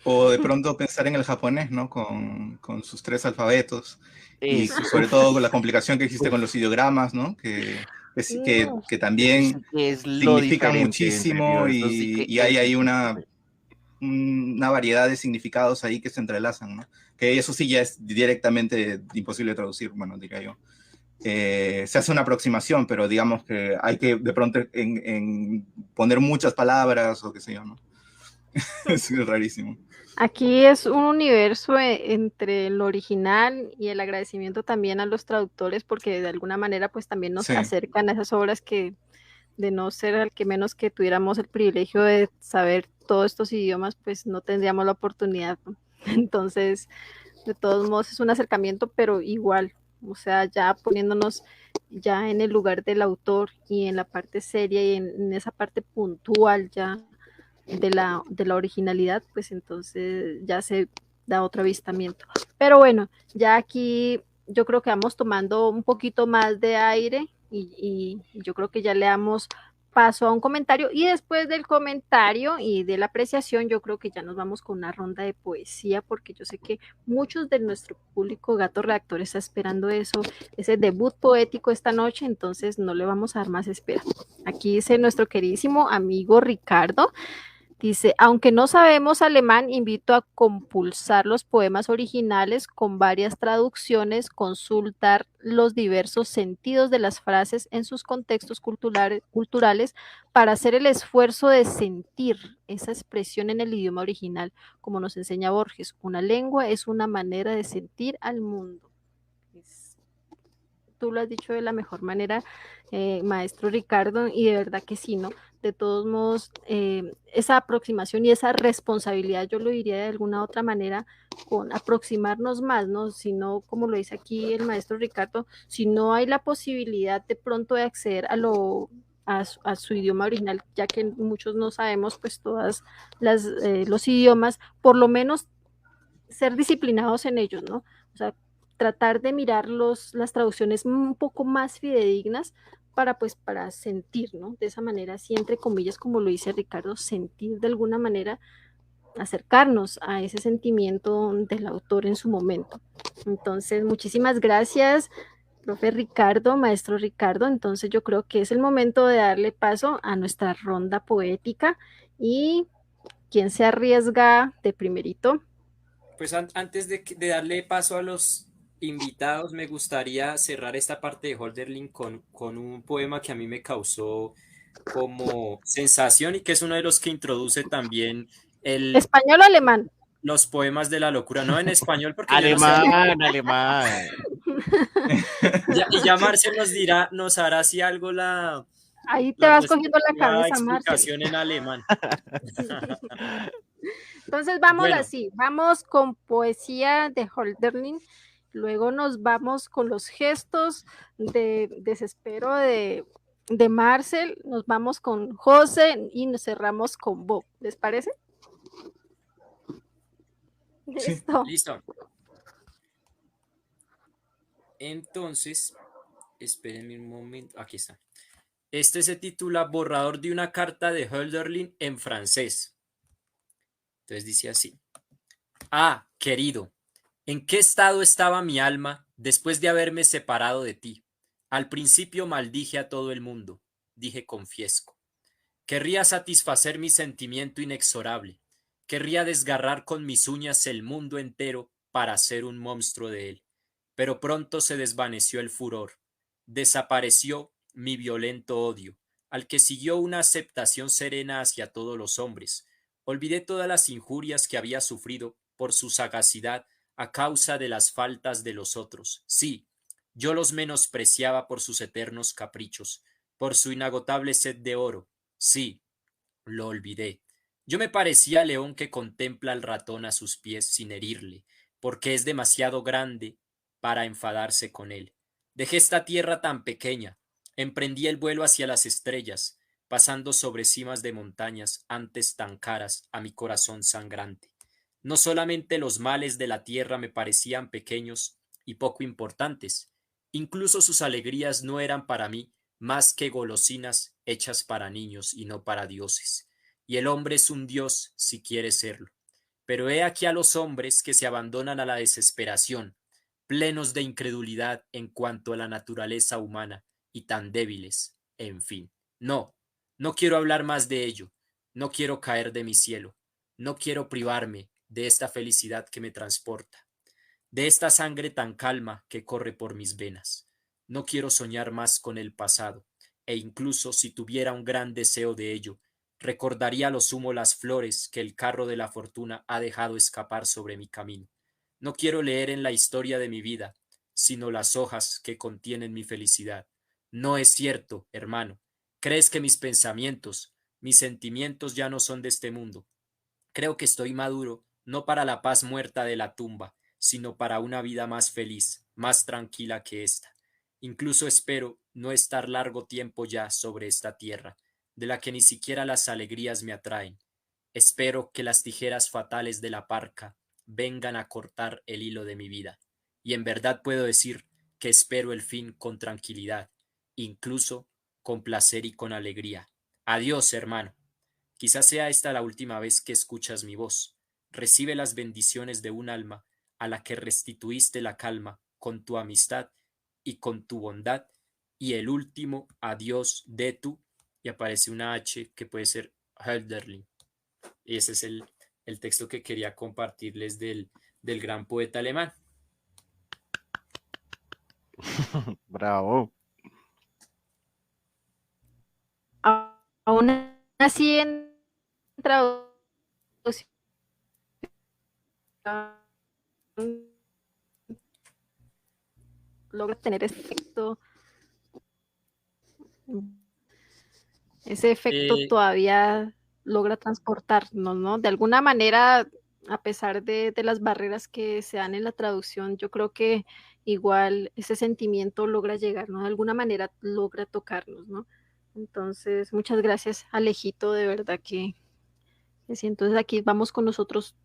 B: O de pronto pensar en el japonés, ¿no? Con sus tres alfabetos y
C: Eso,
B: sobre
C: uf,
B: todo con la complicación que existe con
C: uf.
B: los ideogramas, ¿no?
A: No,
B: Que
C: Eso sí
B: también
C: que es lo
B: significan
C: diferente entre
B: muchísimo
C: Dios. Eso sí que
B: y hay
C: es
B: ahí
C: difícil.
B: una variedad de significados ahí que se entrelazan, ¿no? Que eso sí ya es directamente imposible de traducir, bueno, diría yo. Se hace una aproximación, pero digamos que hay que de pronto en poner muchas palabras o qué sé yo, ¿no? Es rarísimo.
A: aquí es un universo entre el original y el agradecimiento también a los traductores porque de alguna manera pues también nos
B: Sí.
A: acercan a esas obras que de no ser al que menos que tuviéramos el privilegio de saber todos estos idiomas pues no tendríamos la oportunidad, ¿no? Entonces de todos modos es un acercamiento pero igual, o sea ya poniéndonos ya en el lugar del autor y en la parte seria y en esa parte puntual ya de la originalidad, pues entonces ya se da otro avistamiento. Pero bueno, ya aquí yo creo que vamos tomando un poquito más de aire y yo creo que ya le damos paso a un comentario y después del comentario y de la apreciación yo creo que ya nos vamos con una ronda de poesía porque yo sé que muchos de nuestro público Gato Redactor está esperando eso, ese debut poético esta noche, entonces no le vamos a dar más espera. Aquí dice nuestro queridísimo amigo Ricardo. Dice, aunque no sabemos alemán, invito a compulsar los poemas originales con varias traducciones, consultar los diversos sentidos de las frases en sus contextos culturales para hacer el esfuerzo de sentir esa expresión en el idioma original, como nos enseña Borges. Una lengua es una manera de sentir al mundo. Tú lo has dicho de la mejor manera, maestro Ricardo, y de verdad que sí, ¿no? De todos modos, esa aproximación y esa responsabilidad, yo lo diría de alguna otra manera, con aproximarnos más, ¿no? Si no, como lo dice aquí el maestro Ricardo, si no hay la posibilidad de pronto de acceder a su idioma original, ya que muchos no sabemos pues todas los idiomas, por lo menos ser disciplinados en ellos, ¿no? O sea, tratar de mirar las traducciones un poco más fidedignas para pues para sentir, ¿no? De esa manera, así entre comillas, como lo dice Ricardo, sentir de alguna manera, acercarnos a ese sentimiento del autor en su momento. Entonces, muchísimas gracias, profe Ricardo, maestro Ricardo. Entonces yo creo que es el momento de darle paso a nuestra ronda poética. ¿Y quién se arriesga de primerito?
D: Pues antes de darle paso a los invitados, me gustaría cerrar esta parte de Holderlin con un poema que a mí me causó como sensación y que es uno de los que introduce también
A: ¿Español o alemán?
D: los poemas de la locura, no en español porque yo no sé.
C: Alemán, alemán.
D: Y ya Marcel nos hará si algo
A: Ahí te vas cogiendo la
D: la
A: cabeza, Marcel.
D: explicación en alemán.
A: Entonces vamos
D: Bueno.
A: así, vamos con poesía de Holderlin, luego nos vamos con los gestos de desespero de Marcel, nos vamos con José y nos cerramos con Bob. ¿Les parece?
B: Sí.
A: Listo.
D: Listo. Entonces, espérenme un momento. Aquí está. Este se titula Borrador de una carta de Hölderlin en francés. Entonces dice así. Ah, querido, ¿en qué estado estaba mi alma después de haberme separado de ti? Al principio maldije a todo el mundo, dije con Fiesco. Querría satisfacer mi sentimiento inexorable. Querría desgarrar con mis uñas el mundo entero para hacer un monstruo de él. Pero pronto se desvaneció el furor. Desapareció mi violento odio, al que siguió una aceptación serena hacia todos los hombres. Olvidé todas las injurias que había sufrido por su sagacidad a causa de las faltas de los otros. Sí, yo los menospreciaba por sus eternos caprichos, por su inagotable sed de oro. Sí, lo olvidé. Yo me parecía león que contempla al ratón a sus pies sin herirle, porque es demasiado grande para enfadarse con él. Dejé esta tierra tan pequeña, emprendí el vuelo hacia las estrellas, pasando sobre cimas de montañas antes tan caras a mi corazón sangrante. No solamente los males de la tierra me parecían pequeños y poco importantes, incluso sus alegrías no eran para mí más que golosinas hechas para niños y no para dioses. Y el hombre es un dios si quiere serlo. Pero he aquí a los hombres que se abandonan a la desesperación, plenos de incredulidad en cuanto a la naturaleza humana y tan débiles, en fin. No, no quiero hablar más de ello, no quiero caer de mi cielo, no quiero privarme de esta felicidad que me transporta, de esta sangre tan calma que corre por mis venas. No quiero soñar más con el pasado, e incluso si tuviera un gran deseo de ello, recordaría a lo sumo las flores que el carro de la fortuna ha dejado escapar sobre mi camino. No quiero leer en la historia de mi vida, sino las hojas que contienen mi felicidad. No es cierto, hermano. ¿Crees que mis pensamientos, mis sentimientos ya no son de este mundo? Creo que estoy maduro, no para la paz muerta de la tumba, sino para una vida más feliz, más tranquila que esta. Incluso espero no estar largo tiempo ya sobre esta tierra, de la que ni siquiera las alegrías me atraen. Espero que las tijeras fatales de la parca vengan a cortar el hilo de mi vida. Y en verdad puedo decir que espero el fin con tranquilidad, incluso con placer y con alegría. Adiós, hermano. Quizás sea esta la última vez que escuchas mi voz. Recibe las bendiciones de un alma a la que restituiste la calma con tu amistad y con tu bondad. Y el último adiós de tu, y aparece una H que puede ser Hölderlin. Y ese es el texto que quería compartirles del gran poeta alemán.
C: Bravo.
A: Aún así en traducción logra tener ese efecto todavía logra transportarnos, ¿no? De alguna manera, a pesar de las barreras que se dan en la traducción, yo creo que igual ese sentimiento logra llegar, ¿no? De alguna manera logra tocarnos, ¿no? Entonces, muchas gracias, Alejito, de verdad que sí. Entonces aquí vamos con los otros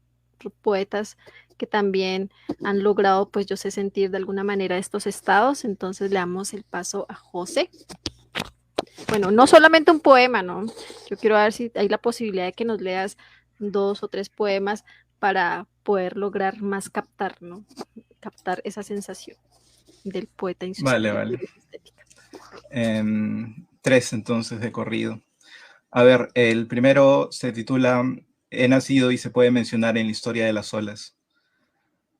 A: poetas que también han logrado, pues yo sé, sentir de alguna manera estos estados. Entonces le damos el paso a José. Bueno, no solamente un poema, ¿no? Yo quiero ver si hay la posibilidad de que nos leas 2 o 3 poemas para poder lograr más captar, ¿no? Captar esa sensación.
F: del poeta
B: Vale,
F: insustituible.
B: vale. 3 entonces de corrido. A ver, el primero se titula He nacido y se puede mencionar en la historia de las olas.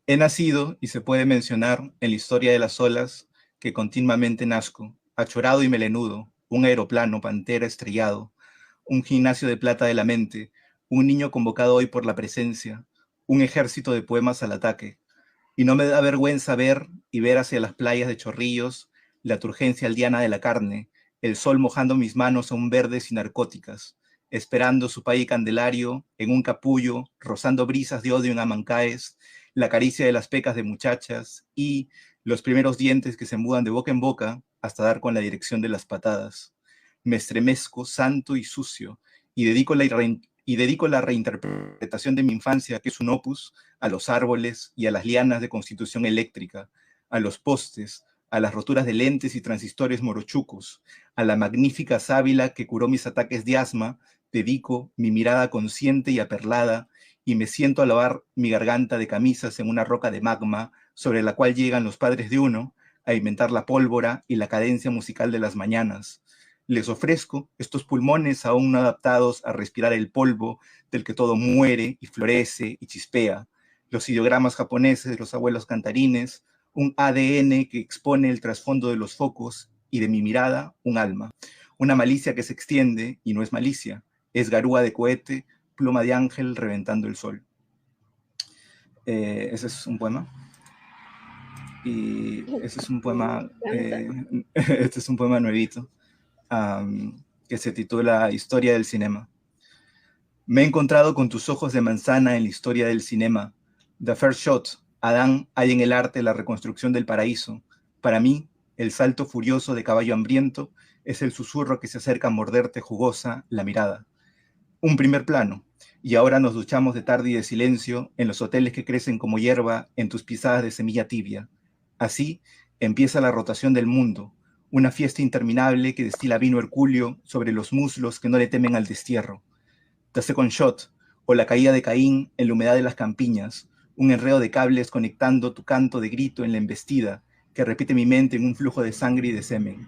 B: He nacido y se puede mencionar en la historia de las olas que continuamente nazco, achorado y melenudo, un aeroplano, pantera estrellado, un gimnasio de plata de la mente, un niño convocado hoy por la presencia, un ejército de poemas al ataque. Y no me da vergüenza ver y ver hacia las playas de Chorrillos la turgencia aldeana de la carne, el sol mojando mis manos aún verdes y narcóticas, esperando su país candelario en un capullo, rozando brisas de odio en Amancaes, la caricia de las pecas de muchachas y los primeros dientes que se mudan de boca en boca hasta dar con la dirección de las patadas. Me estremezco santo y sucio y dedico la reinterpretación de mi infancia, que es un opus, a los árboles y a las lianas de constitución eléctrica, a los postes, a las roturas de lentes y transistores morochucos, a la magnífica sábila que curó mis ataques de asma, dedico mi mirada consciente y aperlada y me siento a lavar mi garganta de camisas en una roca de magma sobre la cual llegan los padres de uno a inventar la pólvora y la cadencia musical de las mañanas. Les ofrezco estos pulmones aún no adaptados a respirar el polvo del que todo muere y florece y chispea, los ideogramas japoneses de los abuelos cantarines, un ADN que expone el trasfondo de los focos y de mi mirada un alma, una malicia que se extiende y no es malicia, es garúa de cohete, pluma de ángel reventando el sol. Ese es un poema. Y ese es un poema, este es un poema nuevito, que se titula Historia del Cinema. Me he encontrado con tus ojos de manzana en la historia del cinema. The First Shot, Adán hay en el arte la reconstrucción del paraíso. Para mí, el salto furioso de caballo hambriento es el susurro que se acerca a morderte jugosa la mirada. Un primer plano, y ahora nos duchamos de tarde y de silencio en los hoteles que crecen como hierba en tus pisadas de semilla tibia. Así empieza la rotación del mundo, una fiesta interminable que destila vino hercúleo sobre los muslos que no le temen al destierro. The Second Shot, o la caída de Caín en la humedad de las campiñas, un enredo de cables conectando tu canto de grito en la embestida que repite mi mente en un flujo de sangre y de semen.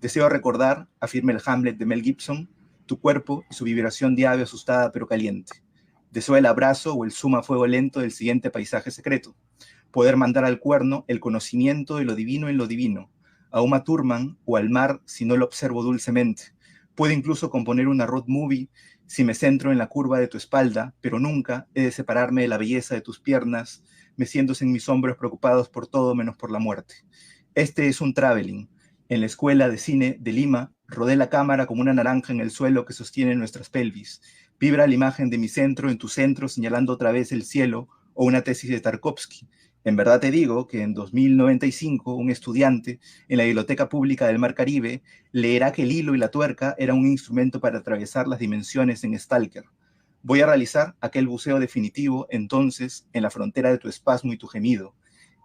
B: Deseo recordar, afirma el Hamlet de Mel Gibson, tu cuerpo y su vibración de ave asustada pero caliente. Deseo el abrazo o el suma fuego lento del siguiente paisaje secreto. Poder mandar al cuerno el conocimiento de lo divino en lo divino, a Uma Thurman o al mar si no lo observo dulcemente. Puedo incluso componer una road movie si me centro en la curva de tu espalda, pero nunca he de separarme de la belleza de tus piernas, meciéndose en mis hombros preocupados por todo menos por la muerte. Este es un traveling. En la escuela de cine de Lima, rodé la cámara como una naranja en el suelo que sostiene nuestras pelvis. Vibra la imagen de mi centro en tu centro, señalando otra vez el cielo, o una tesis de Tarkovsky. En verdad te digo que en 2095 un estudiante en la Biblioteca Pública del Mar Caribe leerá que el hilo y la tuerca eran un instrumento para atravesar las dimensiones en Stalker. Voy a realizar aquel buceo definitivo entonces en la frontera de tu espasmo y tu gemido.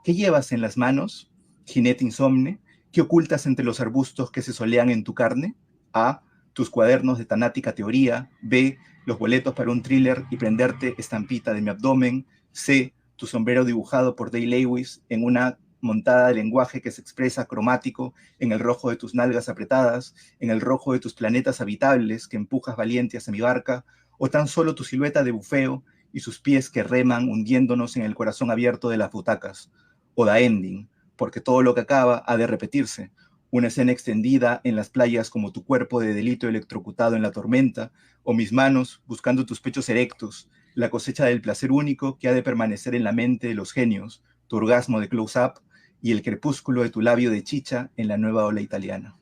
B: ¿Qué llevas en las manos, jinete insomne? ¿Qué ocultas entre los arbustos que se solean en tu carne? A. Tus cuadernos de tanática teoría. B. Los boletos para un thriller y prenderte estampita de mi abdomen. C. Tu sombrero dibujado por Day Lewis en una montada de lenguaje que se expresa cromático en el rojo de tus nalgas apretadas, en el rojo de tus planetas habitables que empujas valiente hacia mi barca, o tan solo tu silueta de bufeo y sus pies que reman hundiéndonos en el corazón abierto de las butacas. O The Ending, porque todo lo que acaba ha de repetirse. Una escena extendida en las playas como tu cuerpo de delito electrocutado en la tormenta, o mis manos buscando tus pechos erectos, la cosecha del placer único que ha de permanecer en la mente de los genios, tu orgasmo de close-up y el crepúsculo de tu labio de chicha en la nueva ola italiana.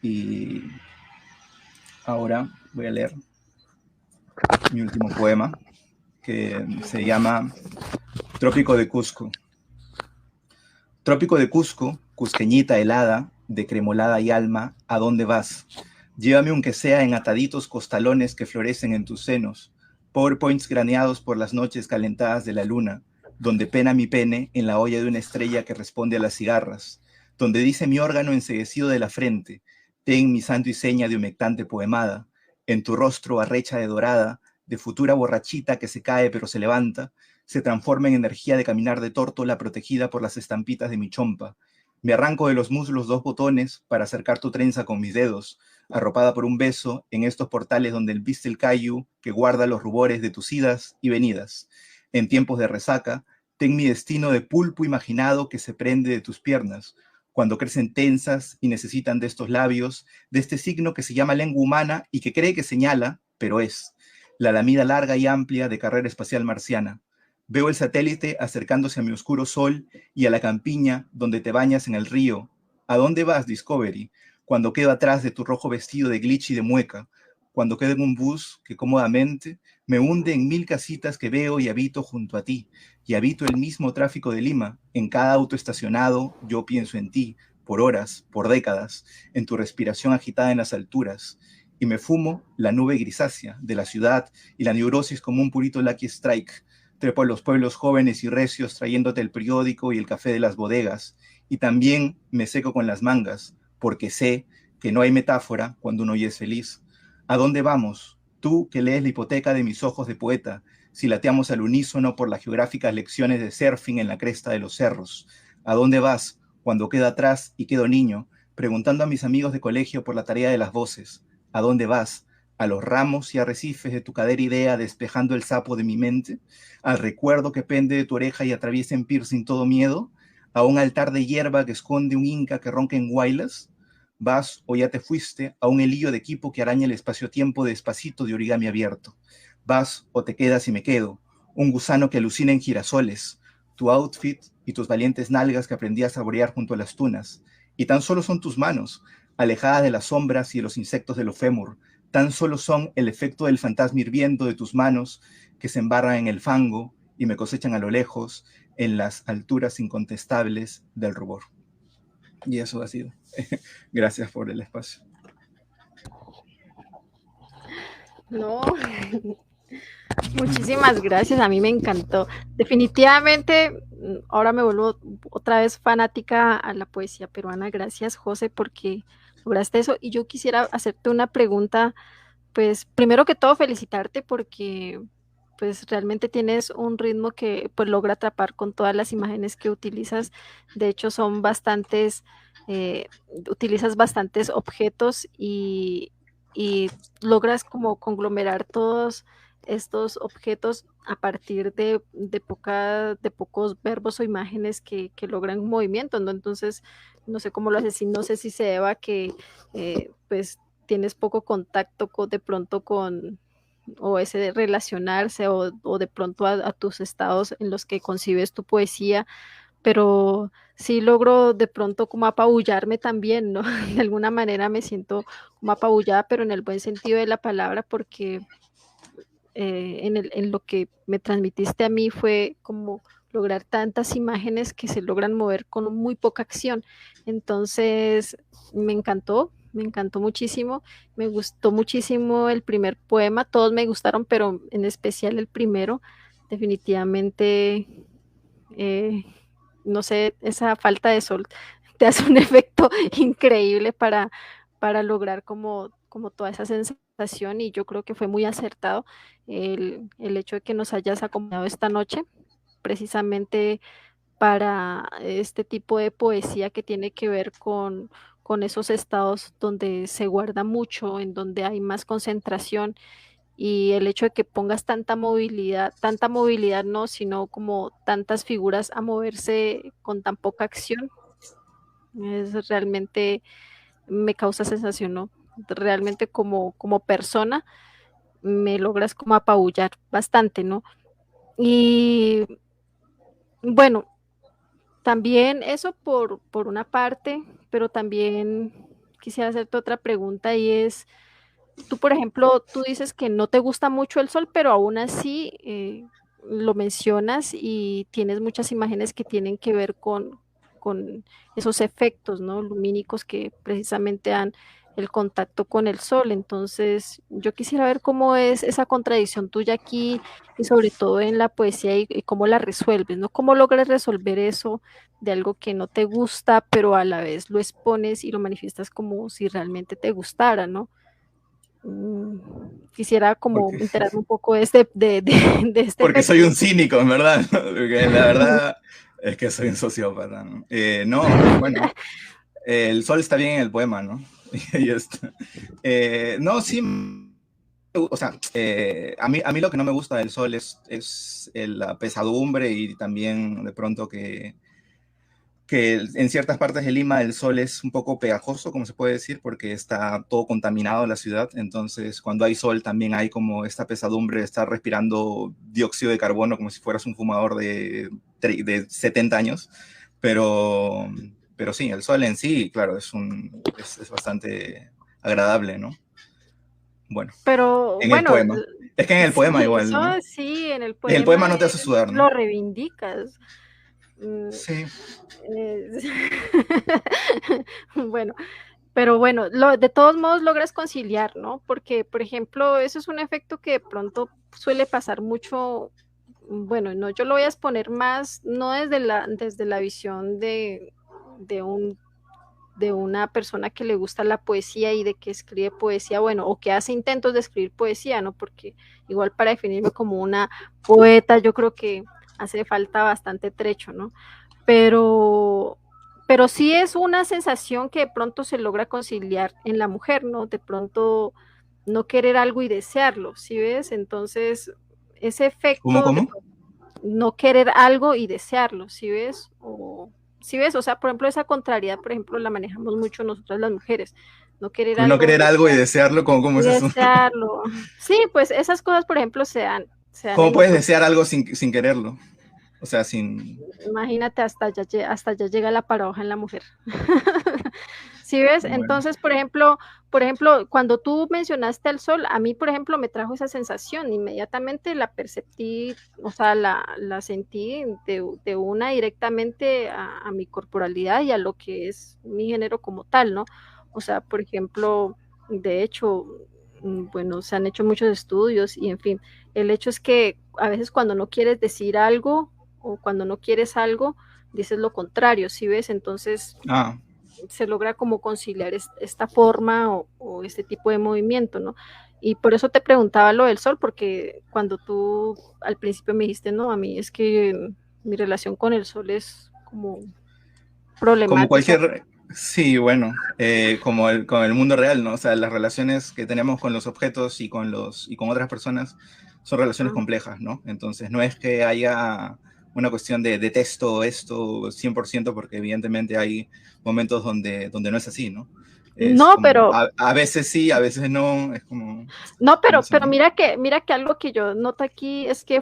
B: Y ahora voy a leer mi último poema, que se llama Trópico de Cusco. Trópico de Cusco, cusqueñita helada, de cremolada y alma, ¿a dónde vas? Llévame aunque sea en ataditos costalones que florecen en tus senos, PowerPoints graneados por las noches calentadas de la luna, donde pena mi pene en la olla de una estrella que responde a las cigarras, donde dice mi órgano enceguecido de la frente, ten mi santo y seña de humectante poemada, en tu rostro arrecha de dorada, de futura borrachita que se cae pero se levanta, se transforma en energía de caminar de tórtola protegida por las estampitas de mi chompa. Me arranco de los muslos 2 botones para acercar tu trenza con mis dedos, arropada por un beso en estos portales donde viste el cayu que guarda los rubores de tus idas y venidas. En tiempos de resaca, ten mi destino de pulpo imaginado que se prende de tus piernas, cuando crecen tensas y necesitan de estos labios, de este signo que se llama lengua humana y que cree que señala, pero es, la lamida larga y amplia de carrera espacial marciana. Veo el satélite acercándose a mi oscuro sol y a la campiña donde te bañas en el río. ¿A dónde vas, Discovery? Cuando quedo atrás de tu rojo vestido de glitch y de mueca, cuando quedo en un bus que cómodamente me hunde en 1000 casitas que veo y habito junto a ti, y habito el mismo tráfico de Lima. En cada auto estacionado yo pienso en ti, por horas, por décadas, en tu respiración agitada en las alturas, y me fumo la nube grisácea de la ciudad y la neurosis como un purito Lucky Strike. Trepo a los pueblos jóvenes y recios trayéndote el periódico y el café de las bodegas, y también me seco con las mangas, porque sé que no hay metáfora cuando uno ya es feliz. ¿A dónde vamos? Tú que lees la hipoteca de mis ojos de poeta, si lateamos al unísono por las geográficas lecciones de surfing en la cresta de los cerros. ¿A dónde vas cuando quedo atrás y quedo niño, preguntando a mis amigos de colegio por la tarea de las voces? ¿A dónde vas? ¿A los ramos y arrecifes de tu cadera idea despejando el sapo de mi mente? ¿Al recuerdo que pende de tu oreja y atraviesa en piercing todo miedo? ¿A un altar de hierba que esconde un inca que ronca en guaylas? ¿Vas o ya te fuiste a un helillo de equipo que araña el espacio-tiempo despacito de origami abierto? ¿Vas o te quedas y me quedo? Un gusano que alucina en girasoles, tu outfit y tus valientes nalgas que aprendí a saborear junto a las tunas. Y tan solo son tus manos, alejadas de las sombras y de los insectos del fémur. Tan solo son el efecto del fantasma hirviendo de tus manos que se embarran en el fango y me cosechan a lo lejos en las alturas incontestables del rubor. Y eso ha sido. Gracias por el espacio.
A: No, muchísimas gracias, a mí me encantó. Definitivamente, ahora me vuelvo otra vez fanática a la poesía peruana. Gracias, José, porque lograste eso. Y yo quisiera hacerte una pregunta, pues primero que todo felicitarte porque pues realmente tienes un ritmo que pues logra atrapar con todas las imágenes que utilizas. De hecho, son bastantes, utilizas bastantes objetos y logras como conglomerar todos estos objetos a partir de pocos verbos o imágenes que logran movimiento, ¿no? Entonces, no sé cómo lo haces, no sé si se deba a que pues tienes poco contacto de pronto con, o ese de relacionarse, o de pronto a tus estados en los que concibes tu poesía, pero sí logro de pronto como apabullarme también, ¿no? De alguna manera me siento como apabullada, pero en el buen sentido de la palabra, porque en lo que me transmitiste a mí fue como lograr tantas imágenes que se logran mover con muy poca acción. Entonces, me encantó muchísimo, me gustó muchísimo el primer poema, todos me gustaron, pero en especial el primero, definitivamente, eh, no sé, esa falta de sol te hace un efecto increíble para lograr como toda esa sensación, y yo creo que fue muy acertado el hecho de que nos hayas acompañado esta noche precisamente para este tipo de poesía que tiene que ver con esos estados donde se guarda mucho, en donde hay más concentración, y el hecho de que pongas tanta movilidad no, sino como tantas figuras a moverse con tan poca acción, es realmente me causa sensación, ¿no? Realmente como persona me logras como apabullar bastante, ¿no? Y bueno, también eso por una parte, pero también quisiera hacerte otra pregunta y es, tú por ejemplo, tú dices que no te gusta mucho el sol, pero aún así lo mencionas y tienes muchas imágenes que tienen que ver con esos efectos, ¿no? Lumínicos que precisamente dan el contacto con el sol. Entonces, yo quisiera ver cómo es esa contradicción tuya aquí y sobre todo en la poesía y cómo la resuelves, ¿no? ¿Cómo logras resolver eso de algo que no te gusta, pero a la vez lo expones y lo manifiestas como si realmente te gustara, ¿no? quisiera como
B: Porque,
A: enterarme un poco de este
B: porque
A: efecto.
B: soy un cínico, en verdad, ¿no? Porque la verdad es que soy un sociópata, ¿no? No, bueno, el sol está bien en el poema, ¿no? Y ya está. No, sí, o sea, a mí lo que no me gusta del sol es la pesadumbre y también de pronto que en ciertas partes de Lima el sol es un poco pegajoso, como se puede decir, porque está todo contaminado la ciudad. Entonces, cuando hay sol también hay como esta pesadumbre de estar respirando dióxido de carbono como si fueras un fumador de 70 años. Pero, pero sí, el sol en sí, claro, es bastante agradable, ¿no? Bueno,
A: Pero
B: en el
A: bueno,
B: poema. Es que en el poema
A: sí,
B: igual,
A: eso
B: ¿no?
A: sí, en el
B: En el poema
A: poema
B: no te hace sudar,
A: lo
B: ¿no?
A: reivindicas. Mm,
B: Sí.
A: eh, bueno, pero bueno, de todos modos logras conciliar, ¿no? Porque, por ejemplo, eso es un efecto que de pronto suele pasar mucho. Bueno, no, yo lo voy a exponer más, no desde la visión de un de una persona que le gusta la poesía y de que escribe poesía, bueno, o que hace intentos de escribir poesía, ¿no? Porque igual para definirme como una poeta, yo creo que hace falta bastante trecho, ¿no? Pero, pero sí es una sensación que de pronto se logra conciliar en la mujer, ¿no? De pronto no querer algo y desearlo, ¿sí ves? Entonces, ese
B: ¿Cómo,
A: efecto de
B: cómo?
A: no querer algo y desearlo, ¿sí ves? ¿Sí ves? O sea, por ejemplo, esa contrariedad, por ejemplo, la manejamos mucho nosotras las mujeres, no querer
B: No
A: algo
B: querer algo y desearlo, ¿cómo
A: y
B: es eso?
A: desearlo. Sí, pues esas cosas, por ejemplo, se dan
B: ¿Cómo
A: en un
B: puedes
A: proceso.
B: desear algo sin quererlo? O sea, sin...
A: Imagínate, hasta ya llega la paradoja en la mujer. ¿Sí ves?
B: Bueno.
A: Entonces, por ejemplo, cuando tú mencionaste al sol, a mí, por ejemplo, me trajo esa sensación, inmediatamente la perceptí, o sea, la sentí de una directamente a mi corporalidad y a lo que es mi género como tal, ¿no? O sea, por ejemplo, de hecho, bueno, se han hecho muchos estudios y en fin, el hecho es que a veces cuando no quieres decir algo o cuando no quieres algo, dices lo contrario, ¿sí ves? Entonces
B: Ah,
A: se logra como conciliar esta forma o este tipo de movimiento, ¿no? Y por eso te preguntaba lo del sol, porque cuando tú al principio me dijiste, no, a mí es que mi relación con el sol es como
B: como
A: problemática.
B: cualquier... Sí, bueno, con el mundo real, ¿no? O sea, las relaciones que tenemos con los objetos y con otras personas son relaciones
A: Ah.
B: complejas, ¿no? Entonces, no es que haya una cuestión de detesto esto 100% porque evidentemente hay momentos donde no es así, ¿no? Es
A: No,
B: como,
A: pero
B: a veces sí, a veces no, es como,
A: No,
B: no
A: pero,
B: sé,
A: pero
B: ¿no?
A: mira que algo que yo noto aquí es que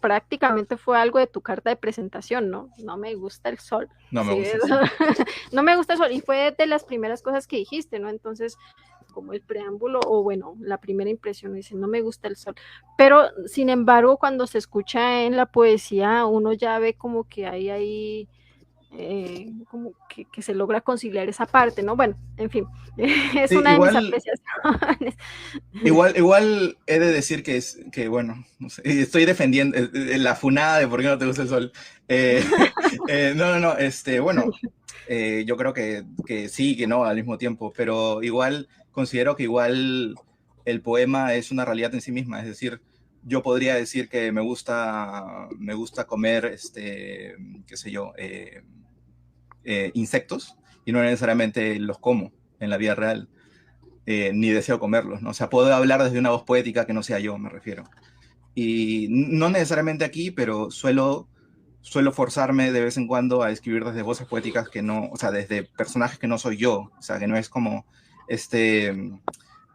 A: prácticamente fue algo de tu carta de presentación, ¿no? No me gusta el sol,
B: No me
A: ¿sí
B: gusta
A: ves?
B: eso.
A: No me gusta el sol, y fue de las primeras cosas que dijiste, ¿no? Entonces, como el preámbulo, o bueno, la primera impresión, dice, no me gusta el sol. Pero, sin embargo, cuando se escucha en la poesía, uno ya ve como que hay ahí como que se logra conciliar esa parte, ¿no? Bueno, en fin, es
B: Sí,
A: una de mis
B: igual,
A: apreciaciones.
B: igual he de decir bueno, no sé, estoy defendiendo la funada de por qué no te gusta el sol. Eh, no, bueno, yo creo que sí, que no al mismo tiempo, pero igual considero que igual el poema es una realidad en sí misma, es decir, yo podría decir que me gusta comer, qué sé yo, insectos y no necesariamente los como en la vida real, ni deseo comerlos, ¿no? O sea, puedo hablar desde una voz poética que no sea yo, me refiero. Y no necesariamente aquí, pero suelo forzarme de vez en cuando a escribir desde voces poéticas que no, o sea, desde personajes que no soy yo, o sea, que no es como este,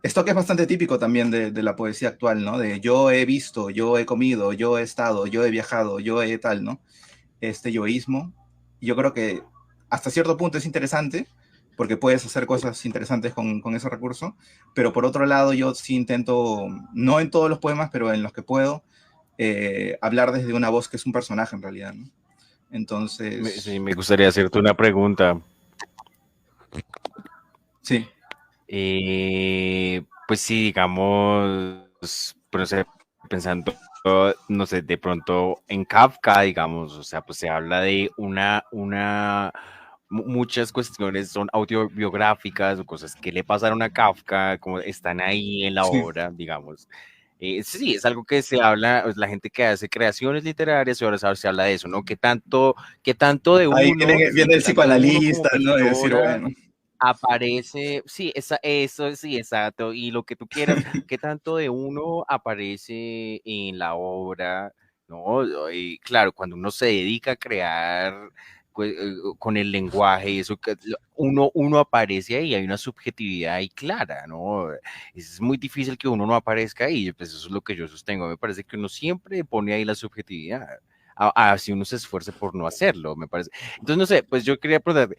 B: esto que es bastante típico también de la poesía actual, ¿no? De yo he visto, yo he comido, yo he estado, yo he viajado, yo he tal, ¿no? Este yoísmo. Yo creo que hasta cierto punto es interesante, porque puedes hacer cosas interesantes con ese recurso, pero por otro lado yo sí intento, no en todos los poemas, pero en los que puedo, hablar desde una voz que es un personaje en realidad, ¿no?
C: Sí,
B: Entonces,
C: me gustaría hacerte una pregunta.
B: sí.
C: Pues sí, digamos, pero sé, pensando, no sé, de pronto en Kafka, digamos, o sea, pues se habla de una muchas cuestiones son autobiográficas o cosas que le pasaron a Kafka, como están ahí en la
B: Sí.
C: obra, digamos. Sí, es algo que se habla, pues, la gente que hace creaciones literarias, y ahora se habla de eso, ¿no? Qué tanto de
B: Ahí
C: uno, sí,
B: viene
C: qué
B: el
C: tanto de uno como
B: psicoanalista, ¿no? De decir,
C: persona
B: bueno,
C: aparece, sí, eso, sí, exacto, y lo que tú quieras, qué tanto de uno aparece en la obra, ¿no? Y claro, cuando uno se dedica a crear con el lenguaje y eso, uno aparece ahí, hay una subjetividad ahí clara, ¿no? Es muy difícil que uno no aparezca ahí, pues eso es lo que yo sostengo, me parece que uno siempre pone ahí la subjetividad. Así uno se esfuerce por no hacerlo, me parece. Entonces, no sé, pues yo quería preguntarte,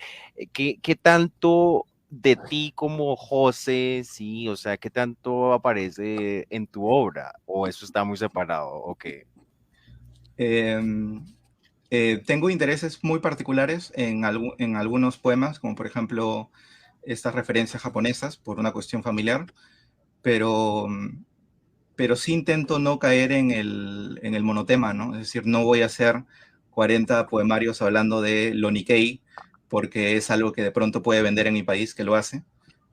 C: ¿qué tanto de ti como José, sí? O sea, ¿qué tanto aparece en tu obra? ¿O eso está muy separado? ¿O qué?
B: em, tengo intereses muy particulares en algunos poemas, como por ejemplo estas referencias japonesas por una cuestión familiar, pero, pero sí intento no caer en el monotema, ¿no? Es decir, no voy a hacer 40 poemarios hablando de lo Nikkei, porque es algo que de pronto puede vender en mi país, que lo hace,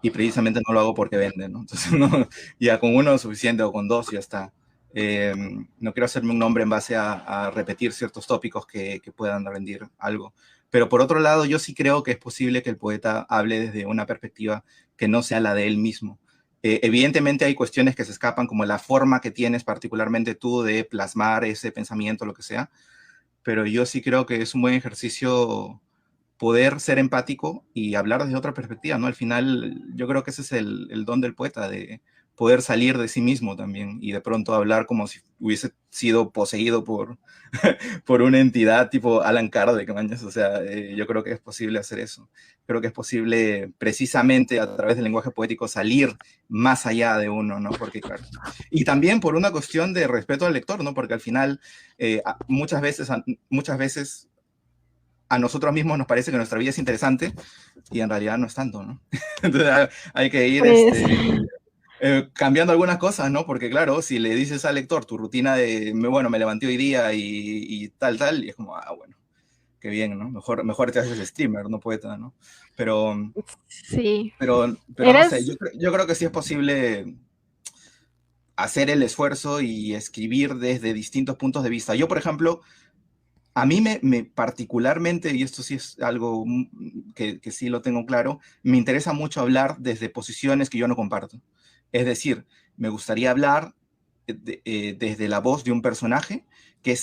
B: y precisamente no lo hago porque vende, ¿no? Entonces, no, ya con uno es suficiente o con dos ya está. No quiero hacerme un nombre en base a repetir ciertos tópicos que puedan rendir algo. Pero por otro lado, yo sí creo que es posible que el poeta hable desde una perspectiva que no sea la de él mismo. Evidentemente hay cuestiones que se escapan, como la forma que tienes particularmente tú de plasmar ese pensamiento, lo que sea, pero yo sí creo que es un buen ejercicio poder ser empático y hablar desde otra perspectiva, ¿no? Al final, yo creo que ese es el don del poeta, de poder salir de sí mismo también y de pronto hablar como si hubiese sido poseído por una entidad tipo Alan Kardec, mañas. O sea, yo creo que es posible hacer eso. Creo que es posible precisamente a través del lenguaje poético salir más allá de uno, ¿no? Porque, claro. Y también por una cuestión de respeto al lector, ¿no? Porque al final, muchas veces a nosotros mismos nos parece que nuestra vida es interesante y en realidad no es tanto, ¿no? Entonces hay que ir
A: Pues
B: cambiando algunas cosas, ¿no? Porque claro, si le dices al lector tu rutina de, bueno, me levanté hoy día y tal, y es como, bueno, qué bien, ¿no? Mejor te haces streamer, no poeta, ¿no? Pero,
A: sí,
B: pero no sé,
A: eres,
B: yo creo que sí es posible hacer el esfuerzo y escribir desde distintos puntos de vista. Yo, por ejemplo, a mí me particularmente, y esto sí es algo que sí lo tengo claro, me interesa mucho hablar desde posiciones que yo no comparto. Es decir, me gustaría hablar desde la voz de un personaje que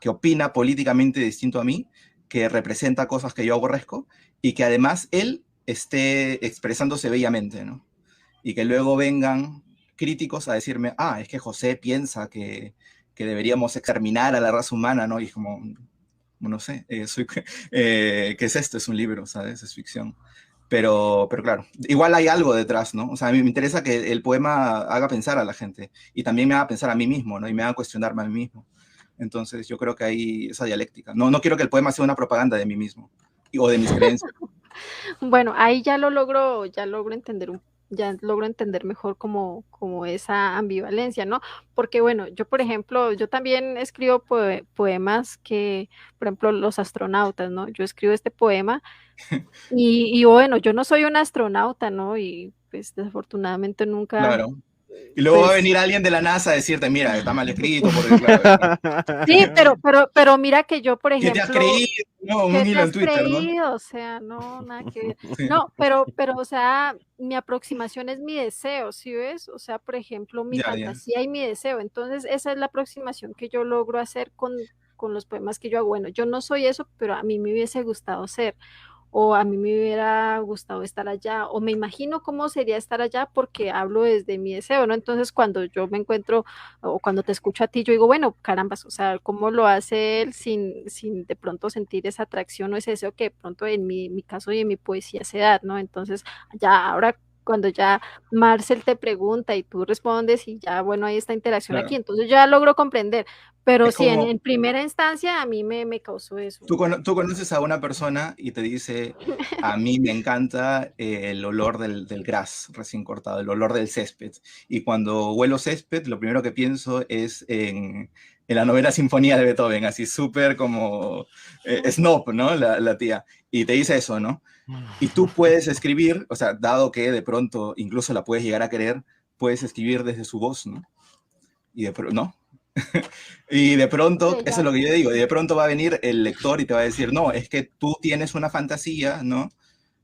B: opina políticamente distinto a mí, que representa cosas que yo aborrezco y que además él esté expresándose bellamente, ¿no? Y que luego vengan críticos a decirme, es que José piensa que deberíamos exterminar a la raza humana, ¿no? Y es como, no sé, ¿qué es esto? Es un libro, ¿sabes? Es ficción. Pero claro, igual hay algo detrás, ¿no? O sea, a mí me interesa que el poema haga pensar a la gente y también me haga pensar a mí mismo, ¿no? Y me haga cuestionarme a mí mismo. Entonces yo creo que hay esa dialéctica. No quiero que el poema sea una propaganda de mí mismo o de mis creencias.
A: bueno, ahí ya logro entender ya logro entender mejor como esa ambivalencia, ¿no? Porque bueno, yo por ejemplo, yo también escribo poemas que, por ejemplo, los astronautas, ¿no? Yo escribo este poema y bueno, yo no soy un astronauta, ¿no? Y pues desafortunadamente nunca,
B: Claro. Y luego va a
A: pues
B: venir alguien de la NASA a decirte, mira, está mal escrito, porque claro,
A: sí, pero mira que yo, por
B: ¿qué te has
A: ejemplo,
B: creído? No,
A: ¿qué
B: un
A: te
B: hilo en
A: has
B: Twitter, ¿no?
A: creído? O sea, no, nada que ver.
B: Sí,
A: No, pero, o sea, mi aproximación es mi deseo, ¿sí ves? O sea, por ejemplo, mi
B: ya.
A: fantasía y mi deseo. Entonces, esa es la aproximación que yo logro hacer con los poemas que yo hago. Bueno, yo no soy eso, pero a mí me hubiese gustado ser, o a mí me hubiera gustado estar allá, o me imagino cómo sería estar allá porque hablo desde mi deseo, ¿no? Entonces, cuando yo me encuentro o cuando te escucho a ti, yo digo, bueno, carambas, o sea, ¿cómo lo hace él sin de pronto sentir esa atracción o ese deseo que de pronto en mi caso y en mi poesía se da, ¿no? Entonces, ya ahora cuando ya Marcel te pregunta y tú respondes y ya, bueno, hay esta interacción aquí,
B: Claro.
A: entonces ya logro comprender, pero
B: Es
A: sí, en,
B: como,
A: en primera instancia a mí me causó eso.
B: tú conoces a una persona y te dice, a mí me encanta el olor del gras recién cortado, el olor del césped. Y cuando huelo césped, lo primero que pienso es en la novena sinfonía de Beethoven, así súper como snob, ¿no? La tía. Y te dice eso, ¿no? Y tú puedes escribir, o sea, dado que de pronto incluso la puedes llegar a querer, puedes escribir desde su voz, ¿no? Y de pronto, ¿no? Y de pronto,
A: Sí,
B: eso es lo que yo digo, y de pronto va a venir el lector y te va a decir, no, es que tú tienes una fantasía, ¿no?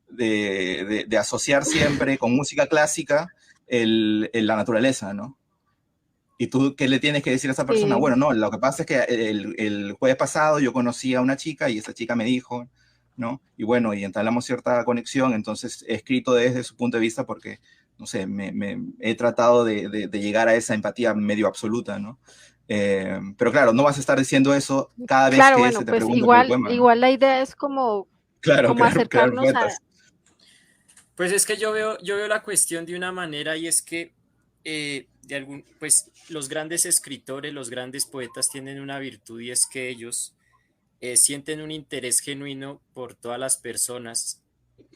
B: De asociar siempre con música clásica la naturaleza, ¿no? ¿Y tú qué le tienes que decir a esa persona?
A: sí,
B: Bueno, no, lo que pasa es que el jueves pasado yo conocí a una chica y esa chica me dijo, ¿no? Y bueno, y entablamos cierta conexión, entonces he escrito desde su punto de vista porque, no sé, he tratado de llegar a esa empatía medio absoluta, ¿no? Pero claro, no vas a estar diciendo eso cada vez
A: claro,
B: que
A: bueno,
B: se te
A: pues
B: pregunta por el
A: igual,
B: poema, ¿no?
A: igual la idea es como,
B: Claro,
A: como
B: crear
A: acercarnos a,
B: poetas.
D: Pues es que yo veo la cuestión de una manera y es que pues los grandes escritores, los grandes poetas tienen una virtud y es que ellos sienten un interés genuino por todas las personas,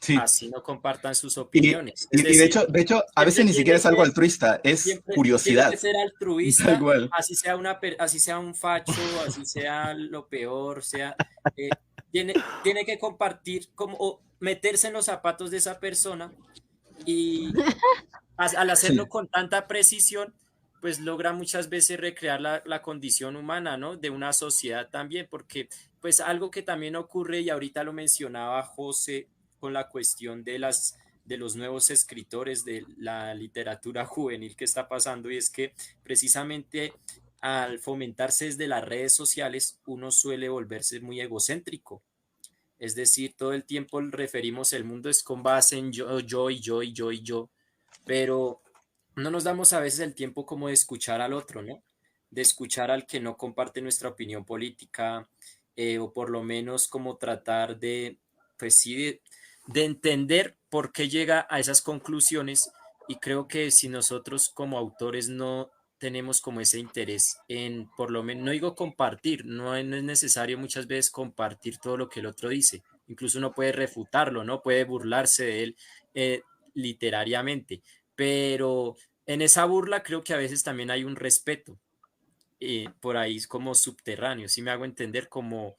B: Sí.
D: así no compartan sus
B: Y,
D: opiniones. Es
B: y
D: decir,
B: de hecho, a veces
D: siempre
B: ni siquiera
D: tiene
B: es algo
D: que,
B: altruista, es
D: tiene
B: curiosidad,
D: que ser
B: tal
D: altruista,
B: cual.
D: así sea un facho, así sea lo peor, sea, tiene que compartir como o meterse en los zapatos de esa persona y al hacerlo
B: Sí,
D: con tanta precisión, pues logra muchas veces recrear la condición humana, ¿no? De una sociedad también, porque pues algo que también ocurre, y ahorita lo mencionaba José, con la cuestión de los nuevos escritores de la literatura juvenil que está pasando, y es que precisamente al fomentarse desde las redes sociales, uno suele volverse muy egocéntrico. Es decir, todo el tiempo referimos el mundo es con base en yo, yo y yo y yo y yo, pero no nos damos a veces el tiempo como de escuchar al otro, ¿no? De escuchar al que no comparte nuestra opinión política, o por lo menos como tratar de, pues sí, de entender por qué llega a esas conclusiones. Y creo que si nosotros como autores no tenemos como ese interés en, por lo menos, no digo compartir, no es necesario muchas veces compartir todo lo que el otro dice, incluso uno puede refutarlo, ¿no? Puede burlarse de él literariamente, pero en esa burla creo que a veces también hay un respeto, por ahí es como subterráneo, si me hago entender, como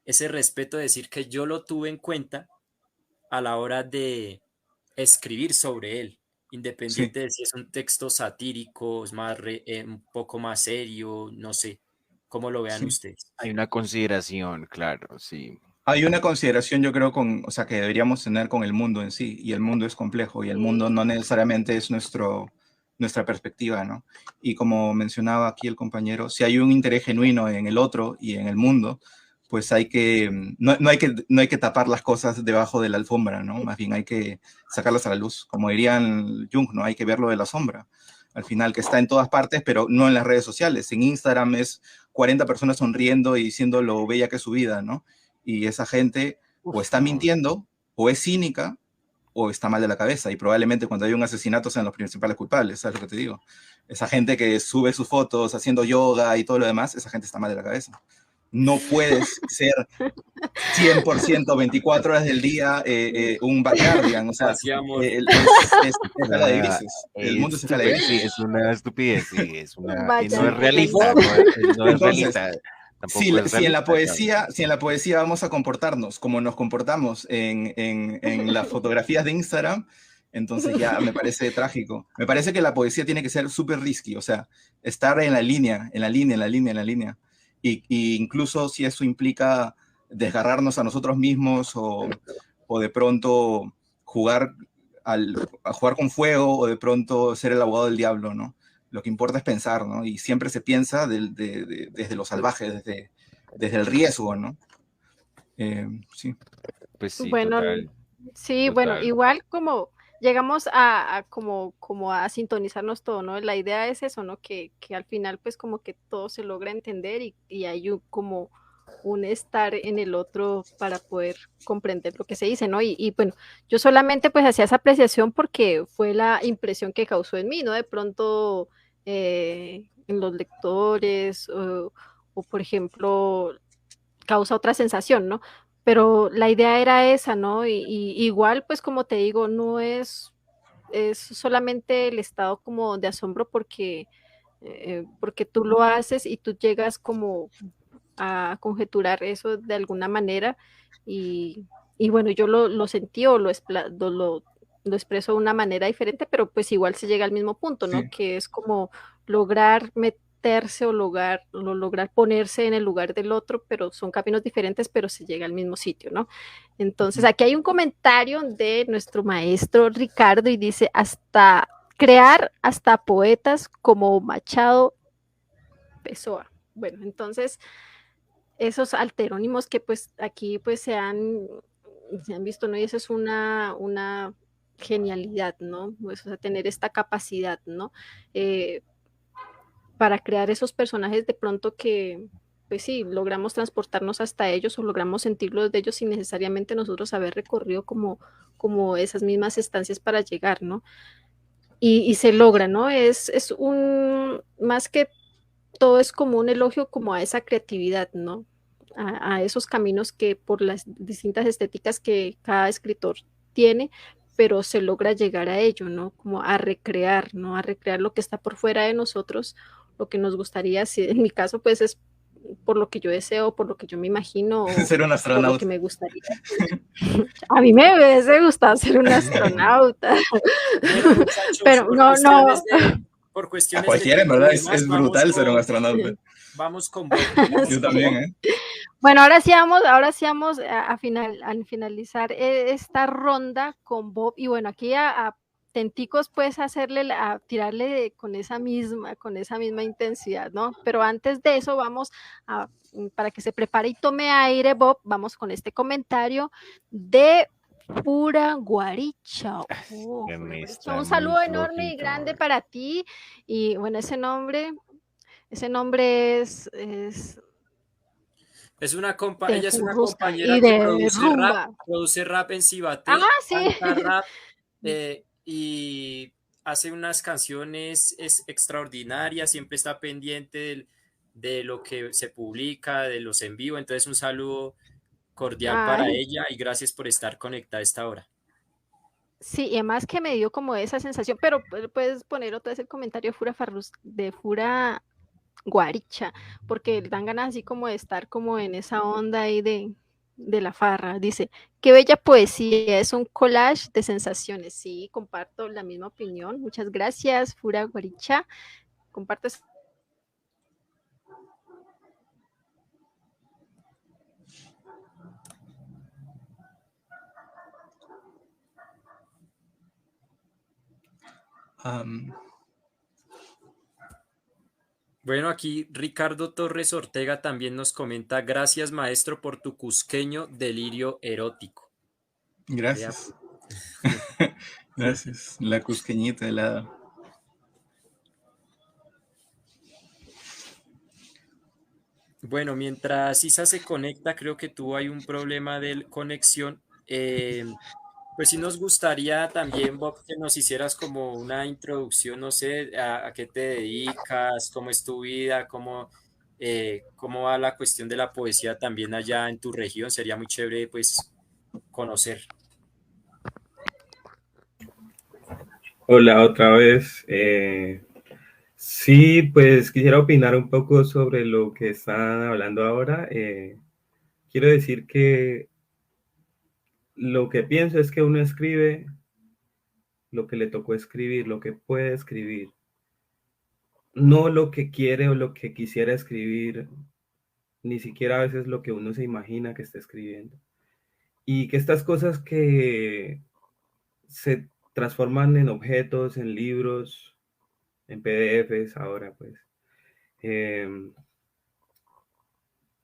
D: ese respeto de decir que yo lo tuve en cuenta a la hora de escribir sobre él,
B: sí.
D: independiente de si es un texto satírico, es más un poco más serio, no sé, cómo lo vean
B: Sí.
D: ustedes.
C: Hay una consideración, claro, sí.
B: Hay una consideración, yo creo, o sea, que deberíamos tener con el mundo en sí, y el mundo es complejo, y el mundo
A: sí,
B: no necesariamente es nuestra perspectiva, ¿no? Y como mencionaba aquí el compañero, si hay un interés genuino en el otro y en el mundo, pues no hay que tapar las cosas debajo de la alfombra, ¿no? Más bien hay que sacarlas a la luz. Como dirían Jung, ¿no? Hay que verlo de la sombra. Al final, que está en todas partes, pero no en las redes sociales. En Instagram es 40 personas sonriendo y diciendo lo bella que es su vida, ¿no? Y esa gente o
C: Uf,
B: está
C: no.
B: mintiendo, o es cínica, o está mal de la cabeza. Y probablemente cuando hay un asesinato sean los principales culpables, ¿sabes lo que te digo? Esa gente que sube sus fotos haciendo yoga y todo lo demás, esa gente está mal de la cabeza. No puedes ser 100% 24 horas del día un backyardian, o sea,
D: Así amor.
B: es escala de grises. El mundo es escala de
C: Sí,
B: grises.
C: es una estupidez, sí, es una, y
A: vaya,
C: no es
A: vaya.
C: realista, no es
B: Entonces,
C: realista, tampoco es realista, claro.
B: si en la poesía vamos a comportarnos como nos comportamos en las fotografías de Instagram, entonces ya me parece trágico. Me parece que la poesía tiene que ser súper risky, o sea, estar en la línea, en la línea, en la línea, en la línea. Y incluso si eso implica desgarrarnos a nosotros mismos o de pronto jugar, a jugar con fuego o de pronto ser el abogado del diablo, ¿no? Lo que importa es pensar, ¿no? Y siempre se piensa desde lo salvaje, desde el riesgo, ¿no? Sí,
C: Pues sí,
A: Bueno,
C: total,
A: sí, bueno,
C: total.
A: igual como llegamos como a sintonizarnos todo, ¿no? La idea es eso, ¿no? Que al final pues como que todo se logra entender y hay como un estar en el otro para poder comprender lo que se dice, ¿no? Y bueno, yo solamente pues hacía esa apreciación porque fue la impresión que causó en mí, ¿no? De pronto en los lectores o por ejemplo causa otra sensación, ¿no? Pero la idea era esa, ¿no? Y igual, pues como te digo, no es solamente el estado como de asombro porque porque tú lo haces y tú llegas como a conjeturar eso de alguna manera y bueno, yo lo sentí o lo expreso de una manera diferente, pero pues igual se llega al mismo punto, ¿no?
B: Sí.
A: Que es como lograr meterse o lograr ponerse en el lugar del otro, pero son caminos diferentes, pero se llega al mismo sitio, ¿no? Entonces, aquí hay un comentario de nuestro maestro Ricardo y dice, hasta crear hasta poetas como Machado Pessoa. Bueno, entonces esos alterónimos que pues aquí pues se han visto, ¿no? Y eso es una genialidad, ¿no? Pues, o sea, tener esta capacidad, ¿no? Eh, para crear esos personajes de pronto que, pues sí, logramos transportarnos hasta ellos o logramos sentirlos de ellos sin necesariamente nosotros haber recorrido como esas mismas estancias para llegar, ¿no? Y se logra, ¿no? Más que todo es como un elogio como a esa creatividad, ¿no? A esos caminos que por las distintas estéticas que cada escritor tiene, pero se logra llegar a ello, ¿no? Como a recrear, ¿no? A recrear lo que está por fuera de nosotros, lo que nos gustaría, si en mi caso, pues es por lo que yo deseo, por lo que yo me imagino, o
B: Ser un
A: por lo
B: astronauta.
A: que me gustaría. A mí me hubiese gustado ser un astronauta,
D: Bueno, muchachos,
A: pero no, no.
D: por
B: A
D: cuestiones de
B: cualquiera, en
D: tiempo
B: verdad,
D: y demás,
B: es brutal ser un
D: sí,
B: astronauta.
D: vamos con Bob. Vamos
B: Yo
D: con
B: también,
D: Bob.
B: ¿eh?
A: Bueno, ahora sí vamos a finalizar esta ronda con Bob. Y bueno, aquí a Tenticos puedes a tirarle con esa misma intensidad, ¿no? Pero antes de eso, para que se prepare y tome aire, Bob, vamos con este comentario de Pura Guaricha. Oh, Pura
C: Me
A: Guaricha.
C: está
A: Un
C: muy
A: saludo enorme y
C: flojito
A: grande
C: hoy.
A: para ti. Y bueno, ese nombre es de
D: Ella es una
A: Purrusca
D: compañera
A: y
D: que
A: de rumba.
D: produce rap en
A: Ah,
D: Cibaté,
A: sí.
D: canta rap y hace unas canciones extraordinarias, siempre está pendiente de lo que se publica, de los en vivo. Entonces, un saludo cordial para
A: Ay,
D: ella y gracias por estar conectada a esta hora.
A: sí, y además que me dio como esa sensación, pero puedes poner otra vez el comentario de Fura Guaricha, porque dan ganas así como de estar como en esa onda ahí de la farra. Dice, qué bella poesía, es un collage de sensaciones. Sí, comparto la misma opinión. Muchas gracias, Fura Guaricha. Comparto.
B: Am,
D: Bueno, aquí Ricardo Torres Ortega también nos comenta, gracias maestro por tu cusqueño delirio erótico. Vea,
B: gracias. Gracias. La cusqueñita helada.
D: bueno, mientras Isa se conecta, creo que tuvo ahí un problema de conexión. Pues sí nos gustaría también, Bob, que nos hicieras como una introducción, no sé, a qué te dedicas, cómo es tu vida, cómo va la cuestión de la poesía también allá en tu región. Sería muy chévere, pues, conocer.
E: Hola otra vez. Sí, pues quisiera opinar un poco sobre lo que están hablando ahora. Quiero decir que lo que pienso es que uno escribe lo que le tocó escribir, lo que puede escribir, no lo que quiere o lo que quisiera escribir, ni siquiera a veces lo que uno se imagina que está escribiendo. Y que estas cosas que se transforman en objetos, en libros, en PDFs ahora, pues, eh,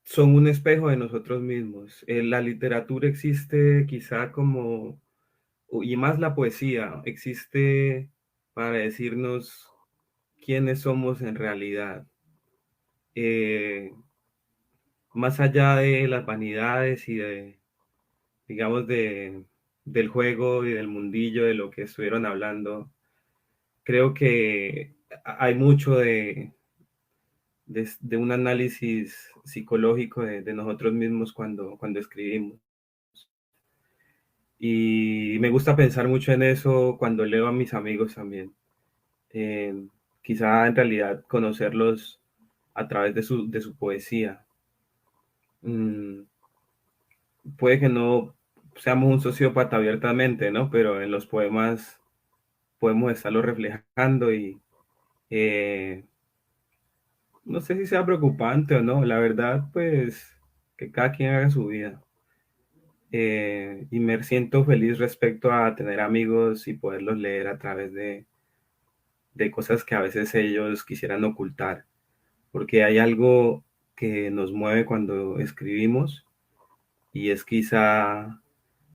E: son un espejo de nosotros mismos. La literatura existe quizá como, y más la poesía, existe para decirnos quiénes somos en realidad. Eh, Más allá de las vanidades y digamos, del juego y del mundillo de lo que estuvieron hablando, creo que hay mucho de un análisis psicológico de nosotros mismos cuando escribimos. Y me gusta pensar mucho en eso cuando leo a mis amigos también. quizá en realidad conocerlos a través de su poesía. Mm, puede que no seamos un sociópata abiertamente, ¿no? Pero en los poemas podemos estarlo reflejando y eh, no sé si sea preocupante o no. La verdad, pues que cada quien haga su vida. Y me siento feliz respecto a tener amigos y poderlos leer a través de cosas que a veces ellos quisieran ocultar, porque hay algo que nos mueve cuando escribimos y es quizá